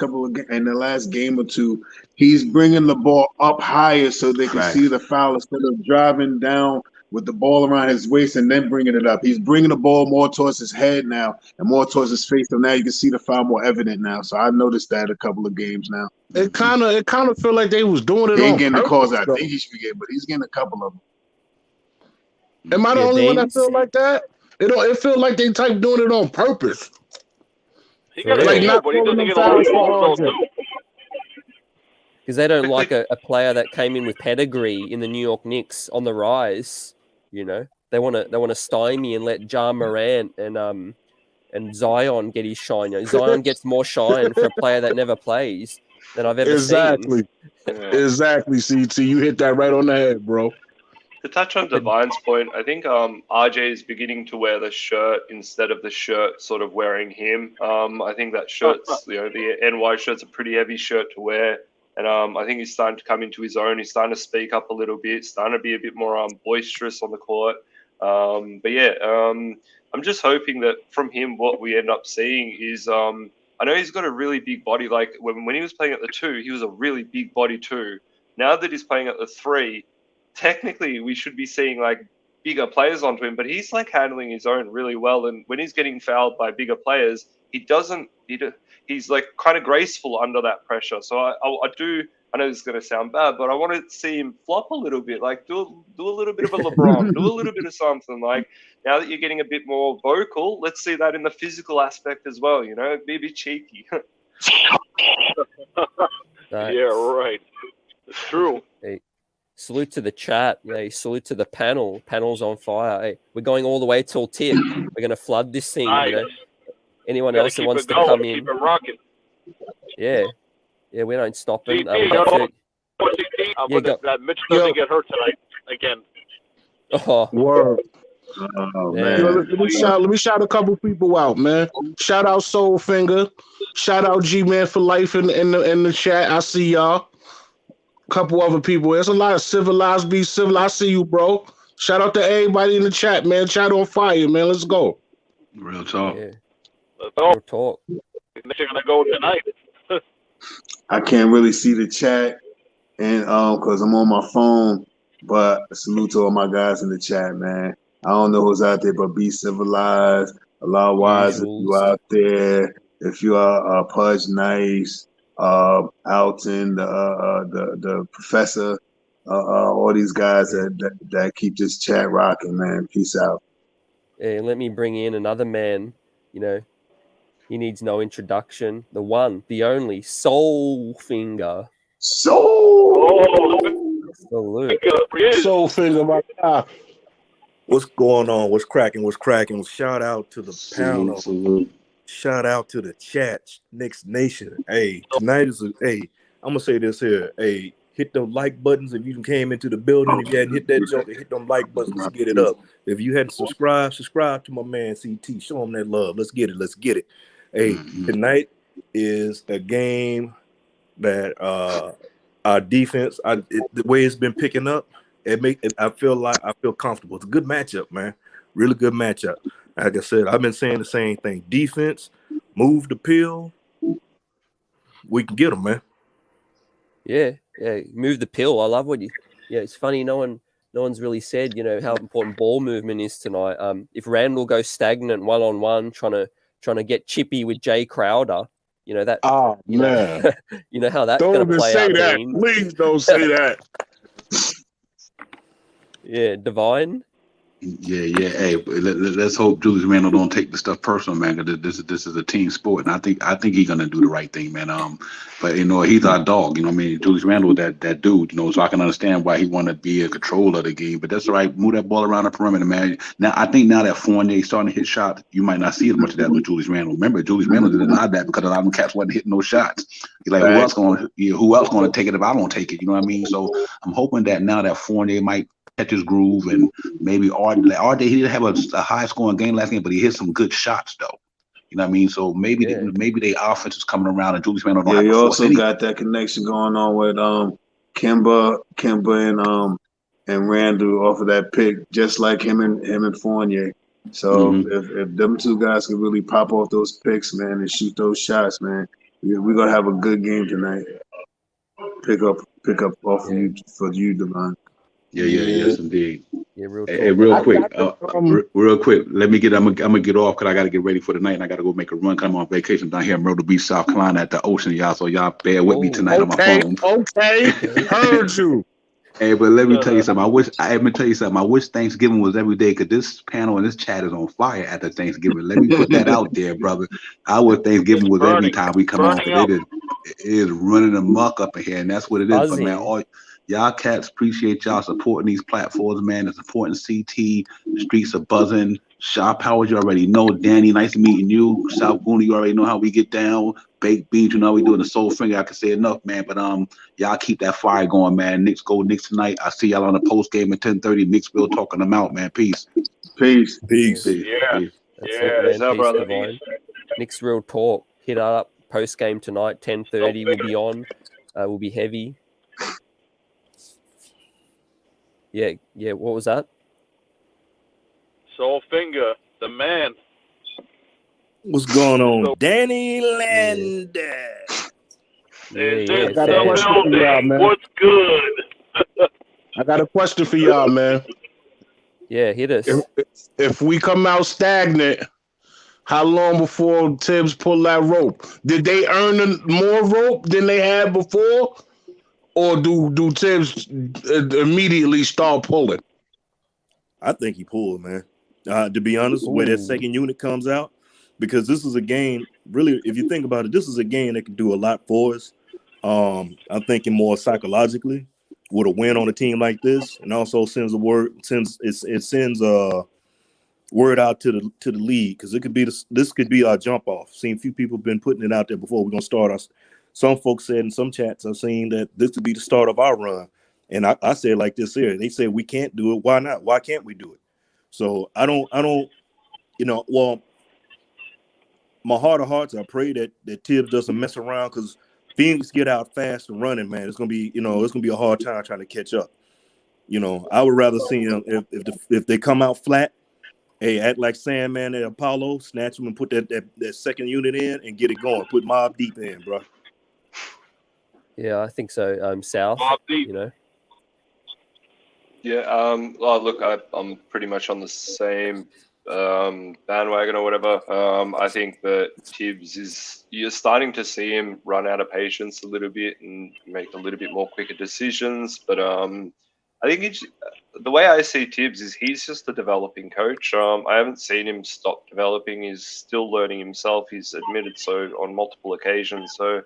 game or two. He's bringing the ball up higher so they can see the foul instead of driving down with the ball around his waist and then bringing it up. He's bringing the ball more towards his head now and more towards his face. So now you can see the foul more evident now. So I've noticed that a couple of games now. It kind of feel like they was doing it He ain't on getting the calls purpose, I though. think he should be getting, but he's getting a couple of them. Am I the Yeah, only one that Beans. feel like that? It feel like they type doing it on purpose. He For got a real. Like steal, not but he calling doesn't them get a lot of fouls calls for though RJ. too. Because they don't like a player that came in with pedigree in the New York Knicks on the rise. You know, they want to stymie and let Ja Morant and Zion get his shine. You know, Zion gets more shine for a player that never plays than I've ever seen. Exactly, CT. You hit that right on the head, bro. To touch on Divine's point, I think RJ is beginning to wear the shirt instead of the shirt sort of wearing him. I think that shirt's, the NY shirt's a pretty heavy shirt to wear. And I think he's starting to come into his own. He's starting to speak up a little bit, starting to be a bit more boisterous on the court. But yeah, I'm just hoping that from him, what we end up seeing is, I know he's got a really big body. Like when he was playing at the 2, he was a really big body too. Now that he's playing at the 3, technically we should be seeing like bigger players onto him, but he's like handling his own really well. And when he's getting fouled by bigger players, he's like kind of graceful under that pressure. So I know this is going to sound bad, but I want to see him flop a little bit, like do a little bit of a LeBron, do a little bit of something. Like now that you're getting a bit more vocal, let's see that in the physical aspect as well. You know, be a bit cheeky. Yeah, right. It's true. Hey, salute to the chat. Yeah, salute to the panel. Panel's on fire. Hey, we're going all the way till tip. We're going to flood this thing. Nice. You know, anyone Gotta else that keep wants it to going, come keep in. it rocking. Yeah, we don't stop it. CT, that Mitch doesn't get hurt tonight again. Oh, Word. Oh, man. Yo, man. let me shout a couple people out, man. Shout out Soulfinger. Shout out G-Man for life in the chat. I see y'all. Couple other people. There's a lot of civilized, be civil. I see you, bro. Shout out to everybody in the chat, man. Chat on fire, man. Let's go. Real talk. yeah, Let's go. real talk. Knicks are gonna go tonight. I can't really see the chat and because I'm on my phone, but salute to all my guys in the chat, man. I don't know who's out there, but be civilized. Allah wise if you Usuals. out there. If you are Pudge Nice, Alton, the professor, all these guys that keep this chat rocking, man. Peace out. Yeah, let me bring in another man. You know, he needs no introduction. The one, the only, Soulfinger. Salute. Soulfinger, my guy. What's going on? What's cracking? What's cracking? Shout out to the panel. Salute. Shout out to the chat, Knicks Nation. Hey, tonight is I'm gonna say this here. Hey, hit them like buttons if you came into the building. If you hadn't hit that joke, hit them like buttons. Let's get it up. If you hadn't subscribe to my man CT. Show him that love. Let's get it. Hey, tonight is a game that our defense, the way it's been picking up, I feel comfortable. It's a good matchup, man. Really good matchup. Like I said, I've been saying the same thing. Defense, move the pill. We can get them, man. Yeah, move the pill. I love what you. Yeah, it's funny. No one's really said, you know, how important ball movement is tonight. If Randall goes stagnant 1-on-1, trying to get chippy with Jay Crowder, you know that. Oh man, you know how that's don't going to even play say out. that. Dean. Please don't say that. Yeah, Divine. Yeah. Hey, let's hope Julius Randle don't take the stuff personal, man. Because this is a team sport, and I think he's gonna do the right thing, man. But you know, he's our dog. You know, what I mean, Julius Randle, that dude. You know, so I can understand why he want to be in control of the game. But that's all right. Move that ball around the perimeter, man. Now I think now that Fournier starting to hit shots, you might not see as much of that with Julius Randle. Remember, Julius Randle did a lot of that because a lot of them cats wasn't hitting those shots. He's like, who else going to take it if I don't take it? You know what I mean? So I'm hoping that now that Fournier might catch his groove, and maybe RJ, he didn't have a high scoring game last game, but he hit some good shots though. You know what I mean? So maybe the offense is coming around, and Julius Randle don't have to you force also anything. got that connection going on with Kimba and Randall off of that pick, just like him and Fournier. So if them two guys can really pop off those picks, man, and shoot those shots, man, we're gonna have a good game tonight. Pick up off of you for you, Devon. Yeah, yes indeed. Yeah, real talk. Hey, real I quick, got real quick. Let me get. I'm gonna get off because I got to get ready for the night, and I got to go make a run. Come on vacation down here in Myrtle Beach, South Carolina, at the ocean, y'all. So y'all bear with me Oh. tonight on my okay, phone. okay, heard you. Hey, but let me tell you something. I wish Thanksgiving was every day because this panel and this chat is on fire after Thanksgiving. Let me put that out there, brother. I wish Thanksgiving was every burning, time we come on burning because it is running amok up in here, and that's what it is. But man, Buzzing. all y'all cats appreciate y'all supporting these platforms, man. And supporting CT. The streets are buzzing. Shaw Powers, you already know. Danny, nice meeting you. South Booney, you already know how we get down. Baked beans, you know how we doing the soul finger. I can say enough, man. But y'all keep that fire going, man. Knicks go Knicks tonight. I see y'all on the post game at 10:30. Knicksville talking them out, man. Peace. Peace. Peace. Peace. Yeah, Peace. That's yeah. it, man. So, Peace, brother. Divine. Knicks real talk. Hit up post game tonight. 10:30. We'll be on. We'll be heavy. Yeah. What was that? Soul Finger, the man. What's going on, So- Danny Lander? Is Yeah. in got a the question for y'all, building. man. What's good? I got a question for y'all, man. Yeah. Hit us. If we come out stagnant, how long before Tibbs pull that rope? Did they earn more rope than they had before, or do Tibbs immediately start pulling? I think he pulled, man. To be honest, where Ooh. that second unit comes out, because this is a game. Really, if you think about it, this is a game that can do a lot for us. I'm thinking more psychologically with a win on a team like this, and also sends word out to the league, because it could be this could be our jump off. Seen a few people been putting it out there before we're gonna start us. Some folks said in some chats I've seen that this would be the start of our run, and I said like this here. They say we can't do it. Why not? Why can't we do it? So I don't. Well, my heart of hearts, I pray that Tibbs doesn't mess around, because Phoenix get out fast and running, man. It's gonna be a hard time trying to catch up. I would rather see them if they come out flat. Hey, act like Sandman and Apollo, snatch them and put that second unit in and get it going. Put Mob Deep in, bro. Yeah, I think so. South. Mobb Deep. Yeah. Look, I'm pretty much on the same bandwagon or whatever. I think that Tibbs you're starting to see him run out of patience a little bit and make a little bit more quicker decisions. But I think the way I see Tibbs is he's just a developing coach. I haven't seen him stop developing. He's still learning himself. He's admitted so on multiple occasions. So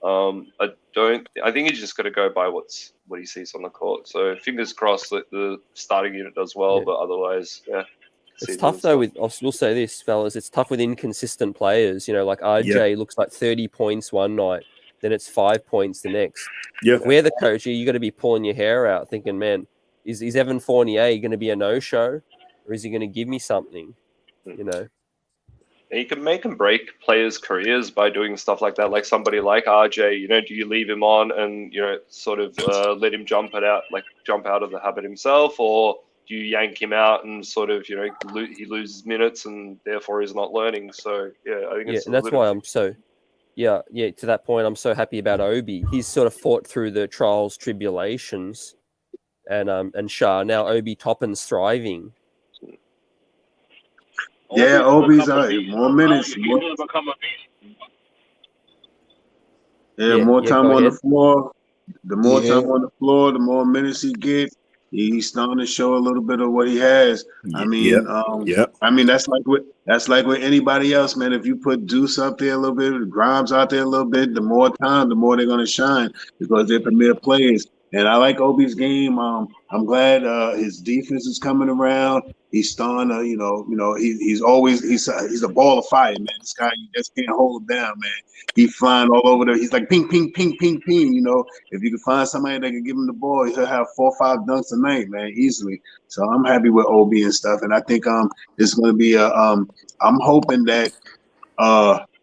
I think he's just got to go by what he sees on the court. So fingers crossed that the starting unit does well, but otherwise, yeah. It's tough though. We'll say this, fellas. It's tough with inconsistent players. Like RJ looks like 30 points one night, then it's 5 points the next. Yeah. If we're the coach, you got to be pulling your hair out, thinking, man, is Evan Fournier going to be a no-show, or is he going to give me something? You can make and break players' careers by doing stuff like that. Like somebody like RJ, do you leave him on and sort of let him jump out of the habit himself, or do you yank him out and sort of he loses minutes and therefore is not learning? So I think it's and that's why I'm so to that point I'm so happy about Obi. He's sort of fought through the trials, tribulations, and Shah. Now Obi Toppin's thriving. Yeah, Obi's more minutes. More time on the floor. The more time on the floor, the more minutes he gets. He's starting to show a little bit of what he has. I mean, that's like with anybody else, man. If you put Deuce up there a little bit, Grimes out there a little bit, the more time, the more they're gonna shine because they're premier players. And I like Obi's game. I'm glad his defense is coming around. He's starting to, he's a ball of fire, man. This guy, you just can't hold him down, man. He's flying all over there. He's like ping, ping, ping, ping, ping. If you can find somebody that can give him the ball, he'll have 4 or 5 dunks a night, man, easily. So I'm happy with Obi and stuff. And I think it's going to be I'm hoping that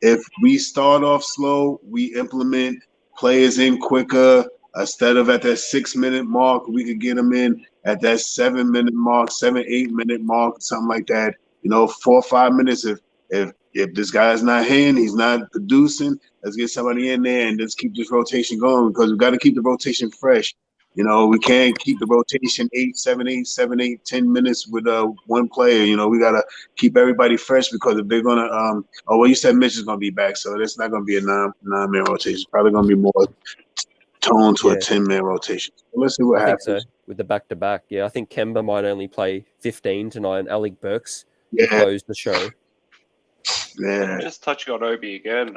if we start off slow, we implement players in quicker. Instead of at that 6-minute mark, we could get them in at that 7-minute mark, 7-8 minute mark, something like that. 4 or 5 minutes. If this guy's not hitting, he's not producing, let's get somebody in there and let's keep this rotation going because we've got to keep the rotation fresh. You know, we can't keep the rotation 7, 8, 10 minutes with one player. You know, we gotta keep everybody fresh because if they're gonna oh well, you said Mitch is gonna be back, so that's not gonna be a nine-man rotation. It's probably gonna be more toned to a 10-man rotation. So let's see what happens. Think so with the back-to-back. Yeah, I think Kemba might only play 15 tonight, and Alec Burks Yeah. close the show. Yeah. Just touching on Obi again.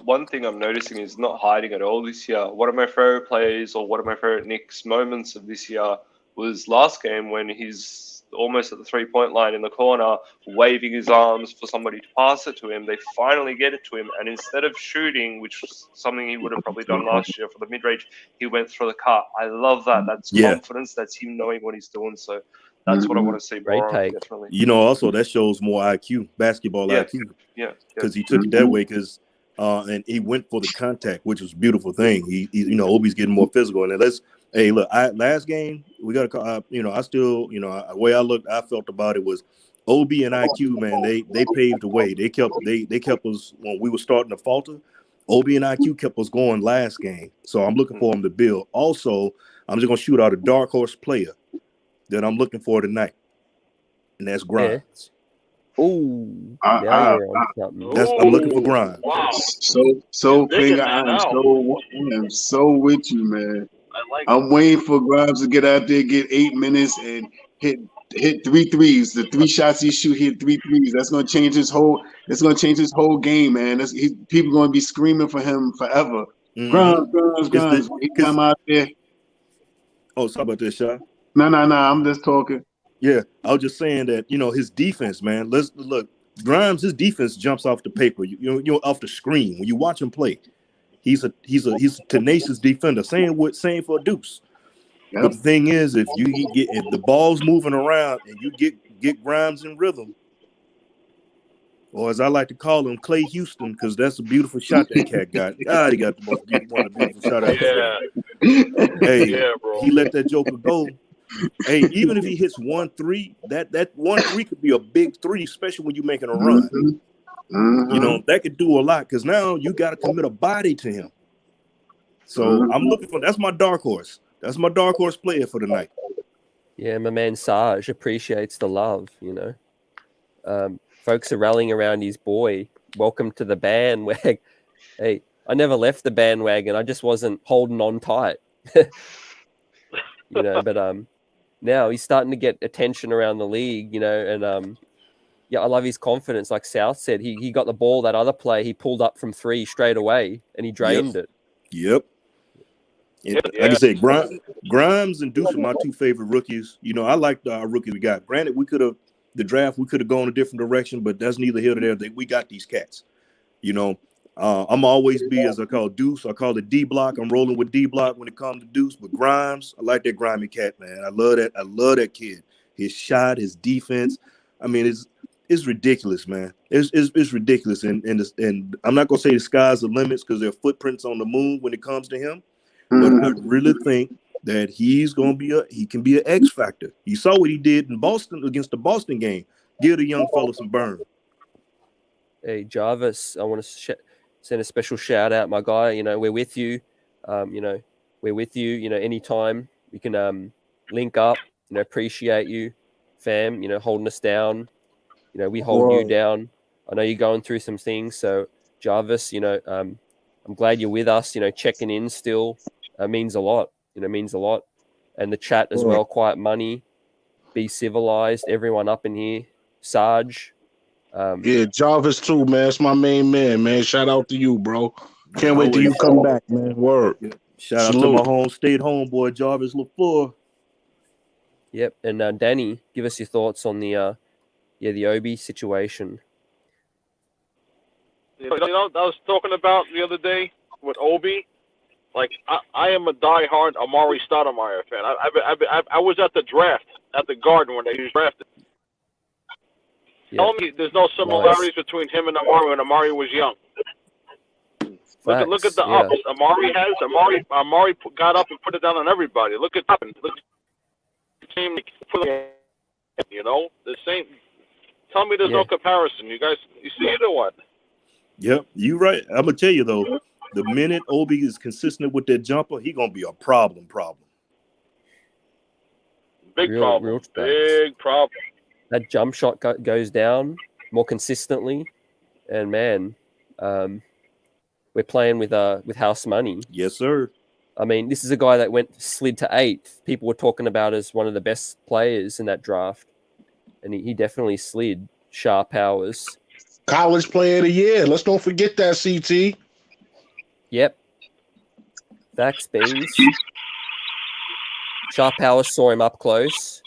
One thing I'm noticing is not hiding at all this year. One of my favorite plays or one of my favorite Knicks moments of this year was last game when he's almost at the 3-point line in the corner, waving his arms for somebody to pass it to him. They finally get it to him, and instead of shooting, which was something he would have probably done last year for the mid-range, he went through the cut. I love that. That's confidence. That's him knowing what he's doing. So that's what I want to see more of, definitely. You know, also that shows more IQ, basketball IQ. Yeah. Because he took it that way and he went for the contact, which was a beautiful thing. He you know, Obi's getting more physical. And look, last game, we got to, you know, I still, you know, the way I felt about it was Obi and IQ, man, they paved the way. They kept us when we were starting to falter. Obi and IQ kept us going last game. So I'm looking for him to build. Also, I'm just going to shoot out a dark horse player that I'm looking for tonight. And that's Grimes. Ooh, I'm looking for Grimes. Wow. So Finger, I am so with you, man. I'm waiting for Grimes to get out there, get 8 minutes, and hit 3 threes. The 3 shots he shoot, hit 3 threes. That's gonna change his whole. It's gonna change his whole game, man. People gonna be screaming for him forever. Grimes. He come out there. Oh, sorry about this, Sean. No. I'm just talking. Yeah, I was just saying that, you know, his defense, man. Let's look. Grimes, his defense jumps off the paper. You know, off the screen when you watch him play. He's a tenacious defender. Same for Deuce. Yep. But the thing is, if the ball's moving around and you get Grimes in rhythm, or as I like to call him, Clay Houston, because that's a beautiful shot that cat got. God, he got the most beautiful shot I've ever seen. Hey, bro. He let that joker go. Hey, even if he hits 1-3, that 1-3 could be a big 3, especially when you're making a run. You know, that could do a lot because now you got to commit a body to him. So I'm looking for that's my dark horse. That's my dark horse player for the night. Yeah, my man Sarge appreciates the love, you know. Folks are rallying around his boy. Welcome to the bandwagon. Hey, I never left the bandwagon. I just wasn't holding on tight. You know, but now he's starting to get attention around the league, you know, and yeah, I love his confidence. Like South said, he got the ball that other play, he pulled up from 3 straight away and he drained it. Yep. Like I said, Grimes and Deuce are my 2 favorite rookies. You know, I like our rookie we got. Granted, we could have gone a different direction, but that's neither here nor there. We got these cats. You know, I'm always be, as I call Deuce, I call it D block. I'm rolling with D block when it comes to Deuce. But Grimes, I like that grimy cat, man. I love that kid. His shot, his defense. I mean, it's ridiculous, man. It's ridiculous. And I'm not gonna say the sky's the limits because there are footprints on the moon when it comes to him. But I really think that he can be an X factor. You saw what he did in Boston against the Boston game. Give the young fella some burn. Hey, Jarvis, I want to send a special shout out, my guy. You know, we're with you. You know, we're with you. You know, anytime we can link up. You know, appreciate you, fam. You know, holding us down. You know, we hold you down. I know you're going through some things. So, Jarvis, you know, I'm glad you're with us. You know, checking in still means a lot. You know, means a lot. And the chat as well. Quiet Money, Be Civilized. Everyone up in here. Sarge. Yeah, Jarvis too, man. It's my main man. Shout out to you, bro. Can't wait till you come back, man. Word. Yeah. Shout out to my homeboy Jarvis LaFleur. Yep, and Danny, give us your thoughts on the Obi situation. You know, I was talking about the other day with Obi. Like, I am a diehard Amari Stoudemire fan. I was at the draft at the Garden when he was drafted. Tell me there's no similarities between him and Amari when Amari was young. Look at the ups Amari has. Amari got up and put it down on everybody. Look at the team. You know, the same. Tell me there's no comparison. You guys, you see it or what? Yep, you right. I'm gonna tell you though, the minute Obi is consistent with that jumper, he gonna be a problem. Big Real problem. facts. Big problem. That jump shot goes down more consistently, and man, we're playing with house money. Yes, sir. I mean, this is a guy that slid to 8th. People were talking about as one of the best players in that draft, and he definitely slid. Sharp powers. College player of the year. Let's don't forget that, CT. Yep. Facts, Beans. Sharp powers saw him up close.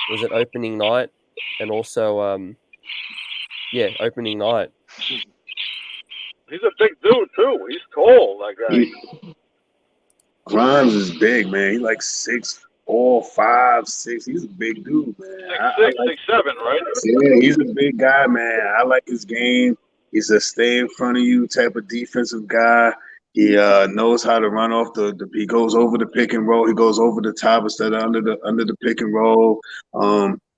It was an opening night, and also, opening night. He's a big dude too. He's tall, that guy. Grimes is big, man. He's like 6'4", 5'6". He's a big dude, man. 6'6", 6'7", right? Yeah, he's a big guy, man. I like his game. He's a stay in front of you type of defensive guy. He knows how to run off he goes over the pick and roll. He goes over the top instead of under the pick and roll.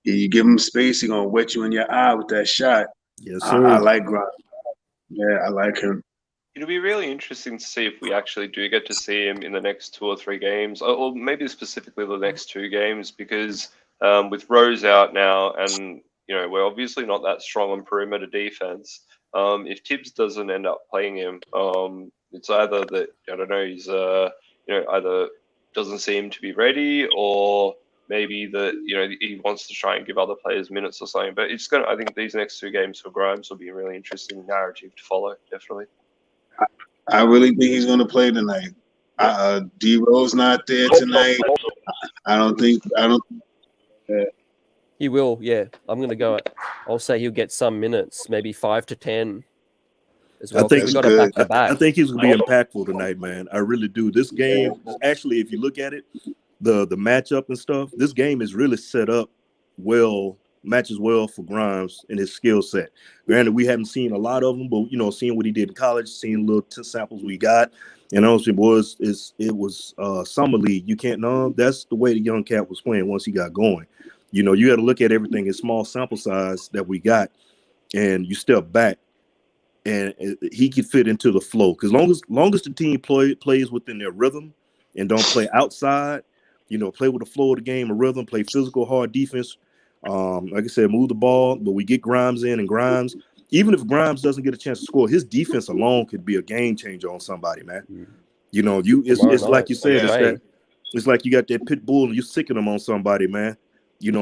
You give him space, he's gonna wet you in your eye with that shot. Yes, sir. I like Grimes. Yeah, I like him. It'll be really interesting to see if we actually do get to see him in the next 2 or 3 games, or maybe specifically the next 2 games, because with Rose out now, and we're obviously not that strong on perimeter defense. If Tibbs doesn't end up playing him, it's either that he's either doesn't seem to be ready, or maybe that he wants to try and give other players minutes or something. But I think these next 2 games for Grimes will be a really interesting narrative to follow, definitely. I really think he's going to play tonight. D Rose not there tonight. I don't think. He will, yeah. I'm going to go. I'll say he'll get some minutes, maybe 5 to 10 as well. I think we got a back-to-back. I think he's going to be impactful tonight, man. I really do. This game, actually, if you look at it, the matchup and stuff, this game is really set up well, matches well for Grimes and his skill set. Granted, we haven't seen a lot of them, but seeing what he did in college, seeing little samples we got, and honestly, boys, it was summer league. You can't know that's the way the young cat was playing once he got going. You got to look at everything in small sample size that we got, and you step back, and he could fit into the flow. Because long as the team plays within their rhythm and don't play outside, play with the flow of the game, a rhythm, play physical, hard defense. Like I said, move the ball, but we get Grimes in, and Grimes, even if Grimes doesn't get a chance to score, his defense alone could be a game changer on somebody, man. It's like you said, it's like you got that pit bull and you're sicking them on somebody, man.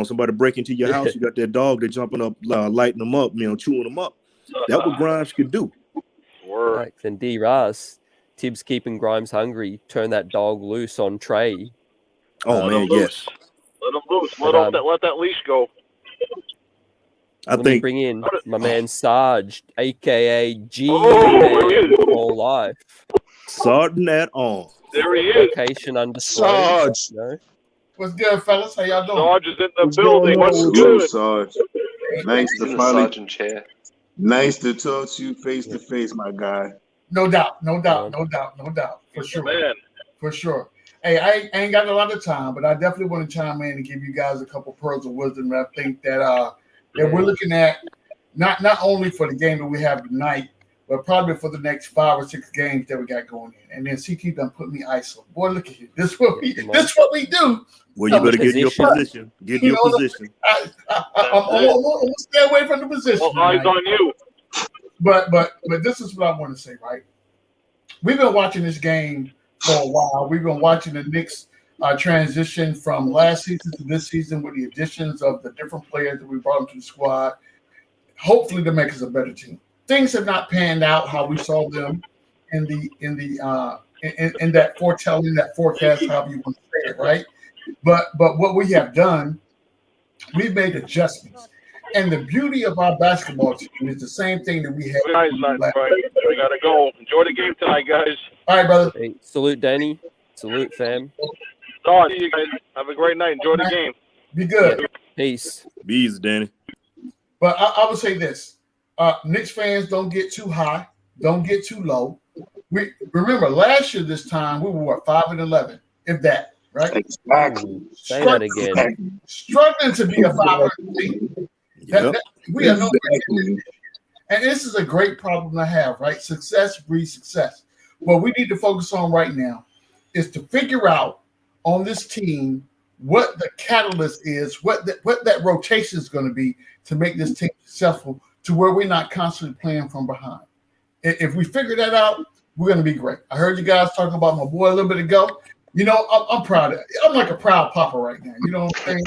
Somebody break into your house, you got that dog, they're jumping up, lighting them up, chewing them up. That's what Grimes could do. Right. And D. Raz, Tibbs keeping Grimes hungry, turn that dog loose on Trey. Oh, man, yes. Let him loose. Let that leash go. Let me bring in my man Sarge, a.k.a. G. Whole life. Starting that on. There he is. Location undisclosed. Sarge. What's good, fellas? How y'all doing? Sarge is in the building. What's good? Sarge? Nice He's in to the finally. sergeant chair. Nice to talk to you face to face, my guy. No doubt. For sure. Man. For sure. Hey, I ain't got a lot of time, but I definitely want to chime in and give you guys a couple pearls of wisdom that I think that we're looking at not only for the game that we have tonight, but probably for the next 5 or 6 games that we got going in. And then CT done put me ISO. Boy, look at you. This is what we do. Well, you better get your position. Get your position. I'm gonna stay away from the position. Well, eyes on you. But this is what I want to say, right? We've been watching this game for a while. We've been watching the Knicks transition from last season to this season with the additions of the different players that we brought into the squad. Hopefully, to make us a better team. Things have not panned out how we saw them in that foretelling, that forecast, however you want to say it, right? But what we have done, we've made adjustments. And the beauty of our basketball team is the same thing that we had. Nice, right. We gotta go. Enjoy the game tonight, guys. All right, brother. Hey, salute, Danny. Salute, fam. Sarge, see you guys. Have a great night. Enjoy the game. Be good. Peace. Be easy, Danny. But I would say this. Knicks fans, don't get too high. Don't get too low. We remember last year this time we were 5-11, if that, right? Exactly. Say that again. Struggling to be a 500 team. We are no Exactly. And this is a great problem to have, right? Success breeds success. What we need to focus on right now is to figure out on this team what the catalyst is, what that rotation is going to be to make this team successful to where we're not constantly playing from behind. If we figure that out, we're going to be great. I heard you guys talking about my boy a little bit ago. You know, I'm proud of it. I'm like a proud papa right now. You know what I'm saying?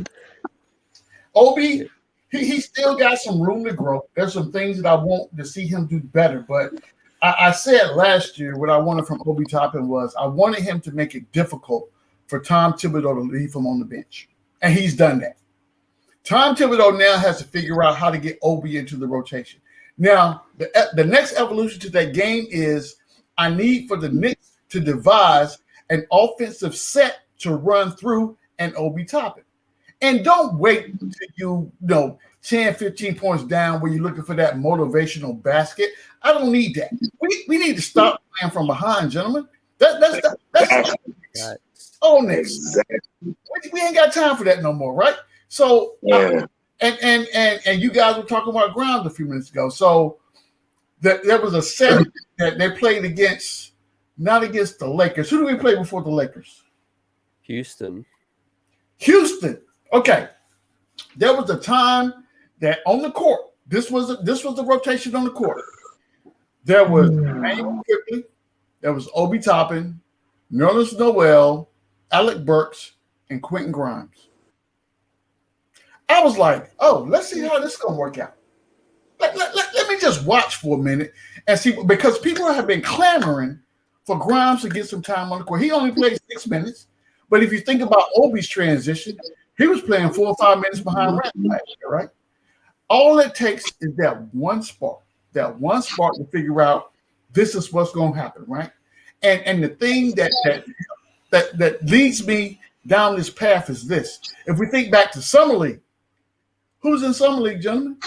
Obi, he still got some room to grow. There's some things that I want to see him do better. But I said last year what I wanted from Obi Toppin was I wanted him to make it difficult for Tom Thibodeau to leave him on the bench. And he's done that. Tom Thibodeau now has to figure out how to get Obi into the rotation. Now, the next evolution to that game is I need for the Knicks to devise an offensive set to run through an Obi Toppin. And don't wait until you know 10, 15 points down where you're looking for that motivational basket. I don't need that. We need to stop playing from behind, gentlemen. That's Knicks. We ain't got time for that no more, right? So and you guys were talking about ground a few minutes ago. So there was a set that they played against, not against the Lakers. Who do we play before the Lakers? Houston. Okay. There was a time that on the court, this was the rotation on the court. There was Emmanuel Quickly, there was Obi Toppin, Nerlens Noel, Alec Burks, and Quentin Grimes. I was like, oh, let's see how this is going to work out. Let me just watch for a minute and see, because people have been clamoring for Grimes to get some time on the court. He only played 6 minutes, but if you think about Obi's transition, he was playing 4 or 5 minutes behind Randall last year, right? All it takes is that one spark to figure out this is what's going to happen, right? And the thing that leads me down this path is this. If we think back to Summer League, who's in Summer League, gentlemen?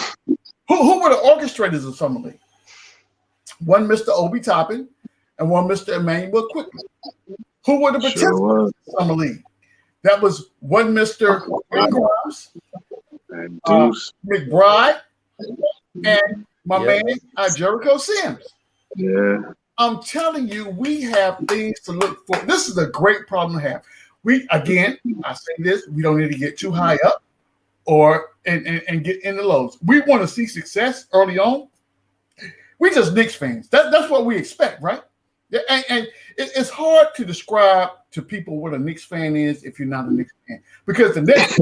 Who were the orchestrators of Summer League? One Mr. Obi Toppin and one Mr. Emmanuel Quickly. Who were the participants in Summer League? That was one Mr. Grimes, McBride, and my man Jericho Sims. Yeah. I'm telling you, we have things to look for. This is a great problem to have. I say this, we don't need to get too high up or and get in the lows. We want to see success early on. We just Knicks fans. That's what we expect, right? And it's hard to describe to people what a Knicks fan is if you're not a Knicks fan, because the Knicks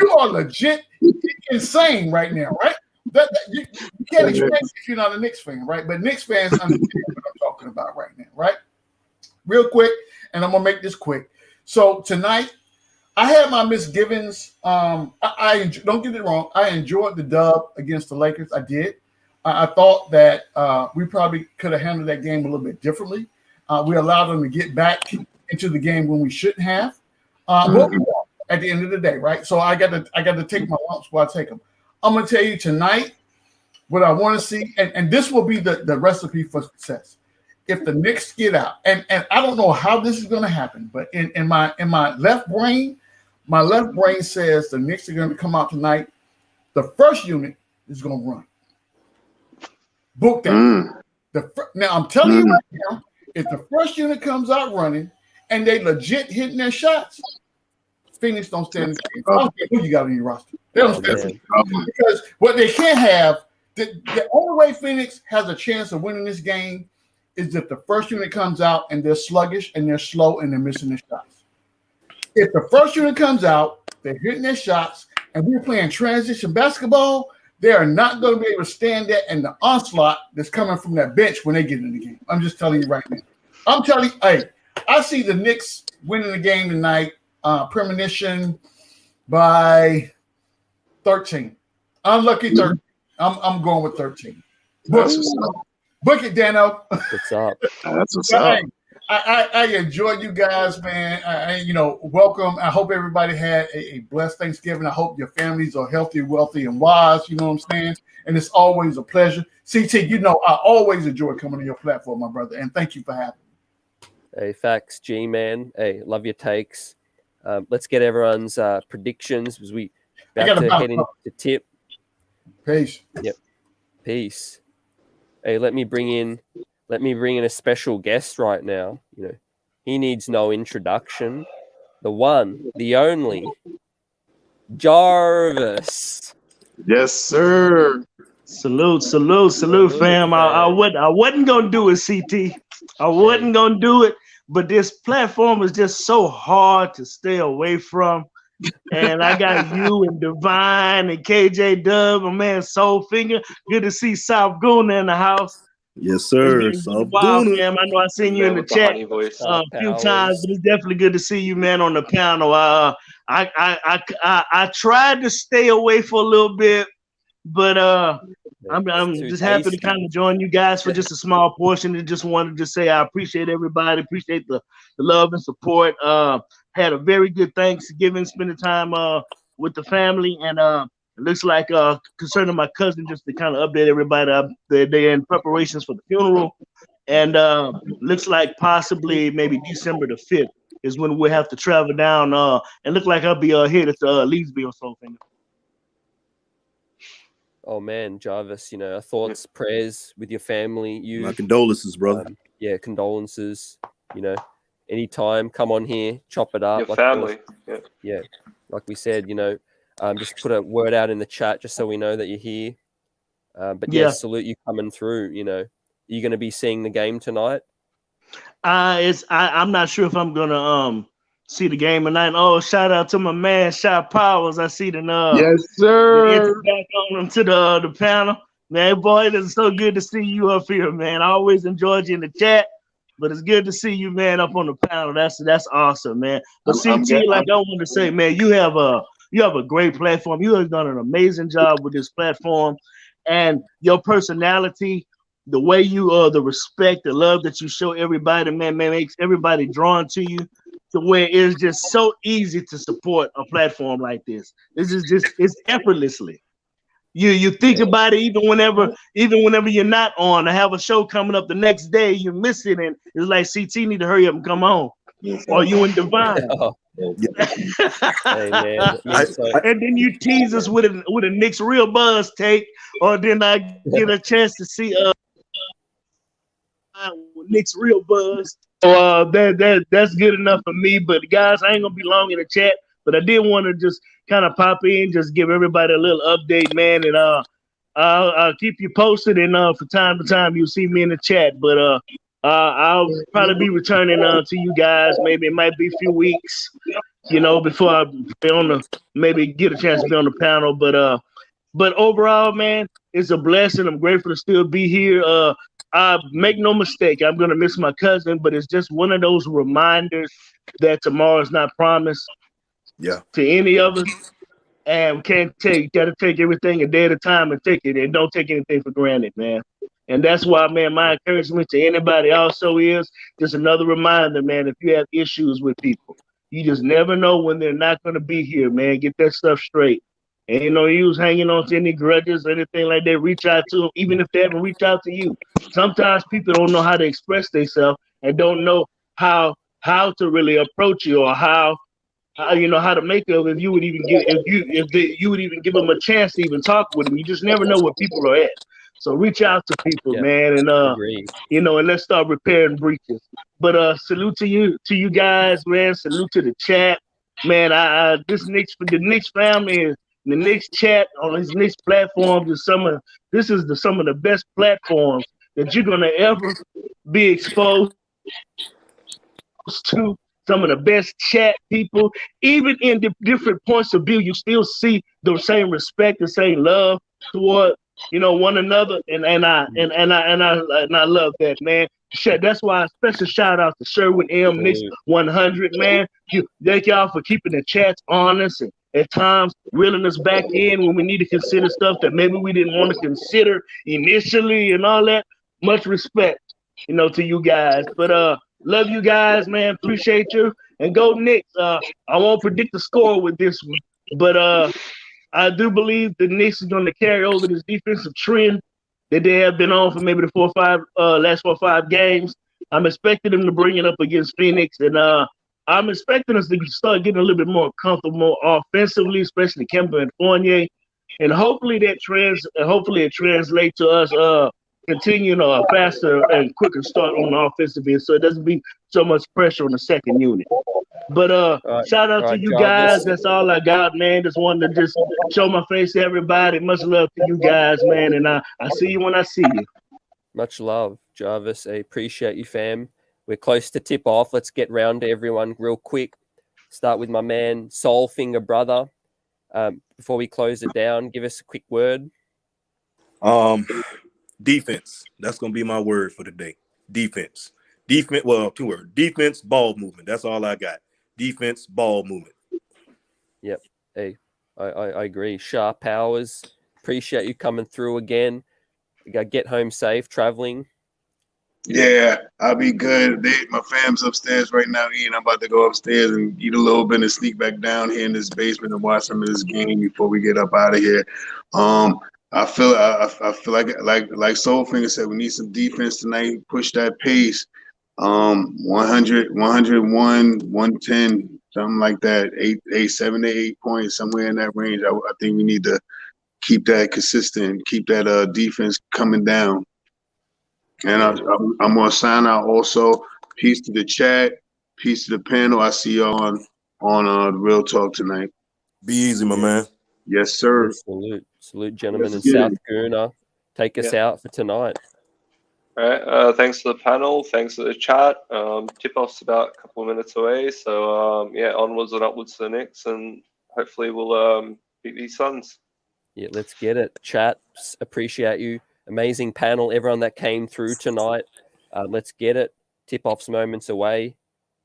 you are legit insane right now, right? You can't explain it if you're not a Knicks fan, right? But Knicks fans understand what I'm talking about right now, right? Real quick, and I'm gonna make this quick. So tonight, I had my misgivings. I don't get it wrong. I enjoyed the dub against the Lakers. I did. I thought that we probably could have handled that game a little bit differently. We allowed them to get back into the game when we shouldn't have. But we won at the end of the day, right? So I got to take my lumps while I take them. I'm gonna tell you tonight what I want to see, and this will be the recipe for success. If the Knicks get out, and I don't know how this is going to happen, but in my left brain says the Knicks are going to come out tonight. The first unit is going to run. Book that. Now I'm telling you right now, if the first unit comes out running and they legit hitting their shots, Phoenix don't stand. I don't care who you got on your roster. They don't stand because what they can't have. The only way Phoenix has a chance of winning this game is if the first unit comes out and they're sluggish and they're slow and they're missing their shots. If the first unit comes out, they're hitting their shots, and we're playing transition basketball, they are not going to be able to stand that and the onslaught that's coming from that bench when they get in the game. I'm just telling you right now. I'm telling you, hey, I see the Knicks winning the game tonight, premonition by 13. Unlucky 13. I'm going with 13. Book it, Dano. What's up? That's what's up. I enjoy you guys, man. Welcome. I hope everybody had a blessed Thanksgiving. I hope your families are healthy, wealthy, and wise. You know what I'm saying? And it's always a pleasure. CT, I always enjoy coming to your platform, my brother. And thank you for having me. Hey, facts, G-Man. Hey, love your takes. Let's get everyone's predictions as we about to head into tip. Peace. Yep. Peace. Hey, let me bring in a special guest right now. He needs no introduction. The one, the only, Jarvis. Yes, sir. Salute, Salute, fam. I fam. wasn't gonna do it, CT. I wasn't gonna do it, but this platform is just so hard to stay away from. And I got you and Divine and KJ Dub, my man Soulfinger. Good to see South Guna in the house. Yes, sir. It's been a South while, Guna. fam. I know I seen you Man in the with the chat honey voice. a few times, but it's definitely good to see you, man, on the panel. I tried to stay away for a little bit, but I'm too just happy to tasty. kind of join you guys for just a small portion, and just wanted to say I appreciate everybody, appreciate the love and support. Had a very good Thanksgiving, spending time with the family, and it looks like concerning my cousin, just to kind of update everybody, they're in preparations for the funeral, and looks like possibly maybe December the 5th is when we'll have to travel down. And look like I'll be headed to Leesville or something. Oh man, Jarvis, our thoughts, prayers with your family. My condolences, brother. Condolences. Anytime, come on here, chop it up. Your family. Yeah, like we said, just put a word out in the chat just so we know that you're here. But yeah, salute you coming through. Are you going to be seeing the game tonight? I'm not sure if I'm gonna see the game tonight. Oh, shout out to my man Shot Powers. I see the Yes, sir. back on him to the panel. Man, boy, it is so good to see you up here, man. I always enjoyed you in the chat, but it's good to see you, man, up on the panel. That's awesome, man. But I want to say, man, you have a great platform. You have done an amazing job with this platform, and your personality, the way you the respect, the love that you show everybody, man, makes everybody drawn to you, to where it's just so easy to support a platform like this. It's effortlessly. You think about it even whenever you're not on. I have a show coming up the next day, you miss it, and it's like CT need to hurry up and come on. Or you and Divine. Hey, man. And then you tease us with a Knicks Real Buzz take, or then I get a chance to see Knicks Real Buzz. So that's good enough for me. But guys, I ain't gonna be long in the chat. But I did want to just kind of pop in, just give everybody a little update, man. And I'll keep you posted. And from time to time, you'll see me in the chat. But I'll probably be returning to you guys. Maybe it might be a few weeks, before I be maybe get a chance to be on the panel. But overall, man, it's a blessing. I'm grateful to still be here. Make no mistake, I'm gonna miss my cousin, but it's just one of those reminders that tomorrow's not promised to any of us, and we gotta take everything a day at a time and take it, and don't take anything for granted, man. And that's why, man, my encouragement to anybody also is just another reminder, man, if you have issues with people, you just never know when they're not gonna be here, man. Get that stuff straight. Ain't no use hanging on to any grudges or anything like that. Reach out to them, even if they haven't reached out to you. Sometimes people don't know how to express themselves and don't know how to really approach you, or how to make it. If you would even you would even give them a chance to even talk with them. You just never know where people are at. So reach out to people, man, and and let's start repairing breaches. But salute to you guys, man. Salute to the chat, man. The Knicks family is. The Knicks chat on these Knicks platforms is some of the best platforms that you're gonna ever be exposed to. Some of the best chat people, even in the different points of view, you still see the same respect, the same love toward one another, and I love that, man. That's why a special shout out to Sherwin M. Knicks 100, man. Thank y'all for keeping the chats honest and at times reeling us back in when we need to consider stuff that maybe we didn't want to consider initially and all that. Much respect, to you guys. But love you guys, man. Appreciate you. And go Knicks. I won't predict the score with this one, but I do believe the Knicks is going to carry over this defensive trend that they have been on for maybe the last 4 or 5 games. I'm expecting them to bring it up against Phoenix, and I'm expecting us to start getting a little bit more comfortable, more offensively, especially Kemba and Fournier, and hopefully it translates to us continue a faster and quicker start on the offensive end, so it doesn't be so much pressure on the second unit. But shout out to you guys. That's all I got, man. Just wanted to just show my face to everybody. Much love to you guys, man. And I see you when I see you. Much love, Jarvis. I appreciate you, fam. We're close to tip off. Let's get round to everyone real quick. Start with my man, Soul Finger Brother. Before we close it down, give us a quick word. Defense. That's gonna be my word for the day. Defense. Defense. Well, 2 words. Defense, ball movement. That's all I got. Defense, ball movement. Yep. Hey, I agree. Sharp Powers. Appreciate you coming through again. We got get home safe, traveling. Yeah, I'll be good. My fam's upstairs right now eating. I'm about to go upstairs and eat a little bit and sneak back down here in this basement and watch some of this game before we get up out of here. I feel like Soulfinger said, we need some defense tonight. Push that pace. 100, 101, 110, something like that. 7 to 8 points, somewhere in that range. I think we need to keep that consistent, keep that defense coming down. And I'm going to sign out also. Peace to the chat. Peace to the panel. I see you on Real Talk tonight. Be easy, my man. Yes, sir. Salute, gentlemen in South Gurner. Take us out for tonight. All right. Thanks to the panel. Thanks to the chat. Tip-off's about a couple of minutes away. So, onwards and upwards to the Knicks. And hopefully we'll beat these Suns. Yeah, let's get it. Chat, appreciate you. Amazing panel, everyone that came through tonight. Let's get it. Tip-off's moments away.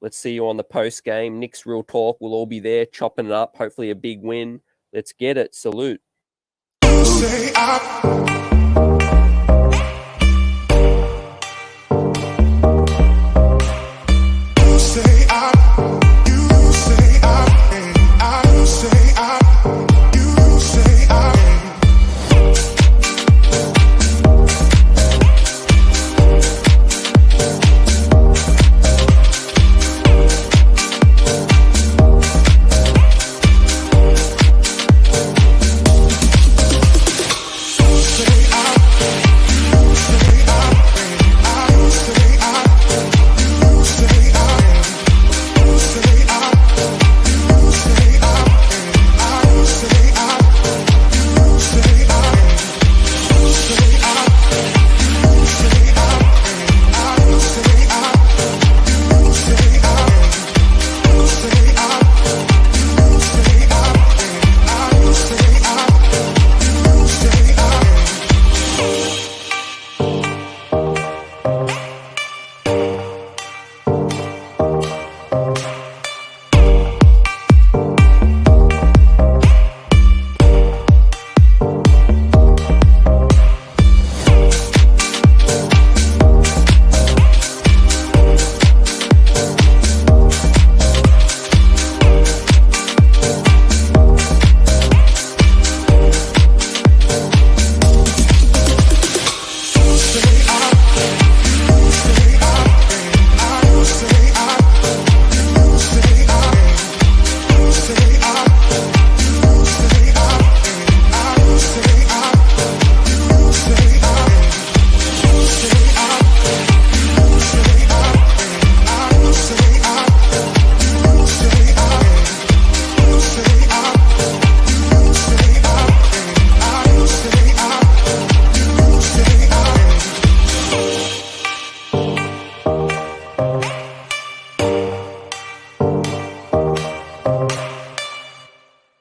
Let's see you on the post-game. Knicks Real Talk. We'll all be there chopping it up. Hopefully a big win. Let's get it. Salute. Say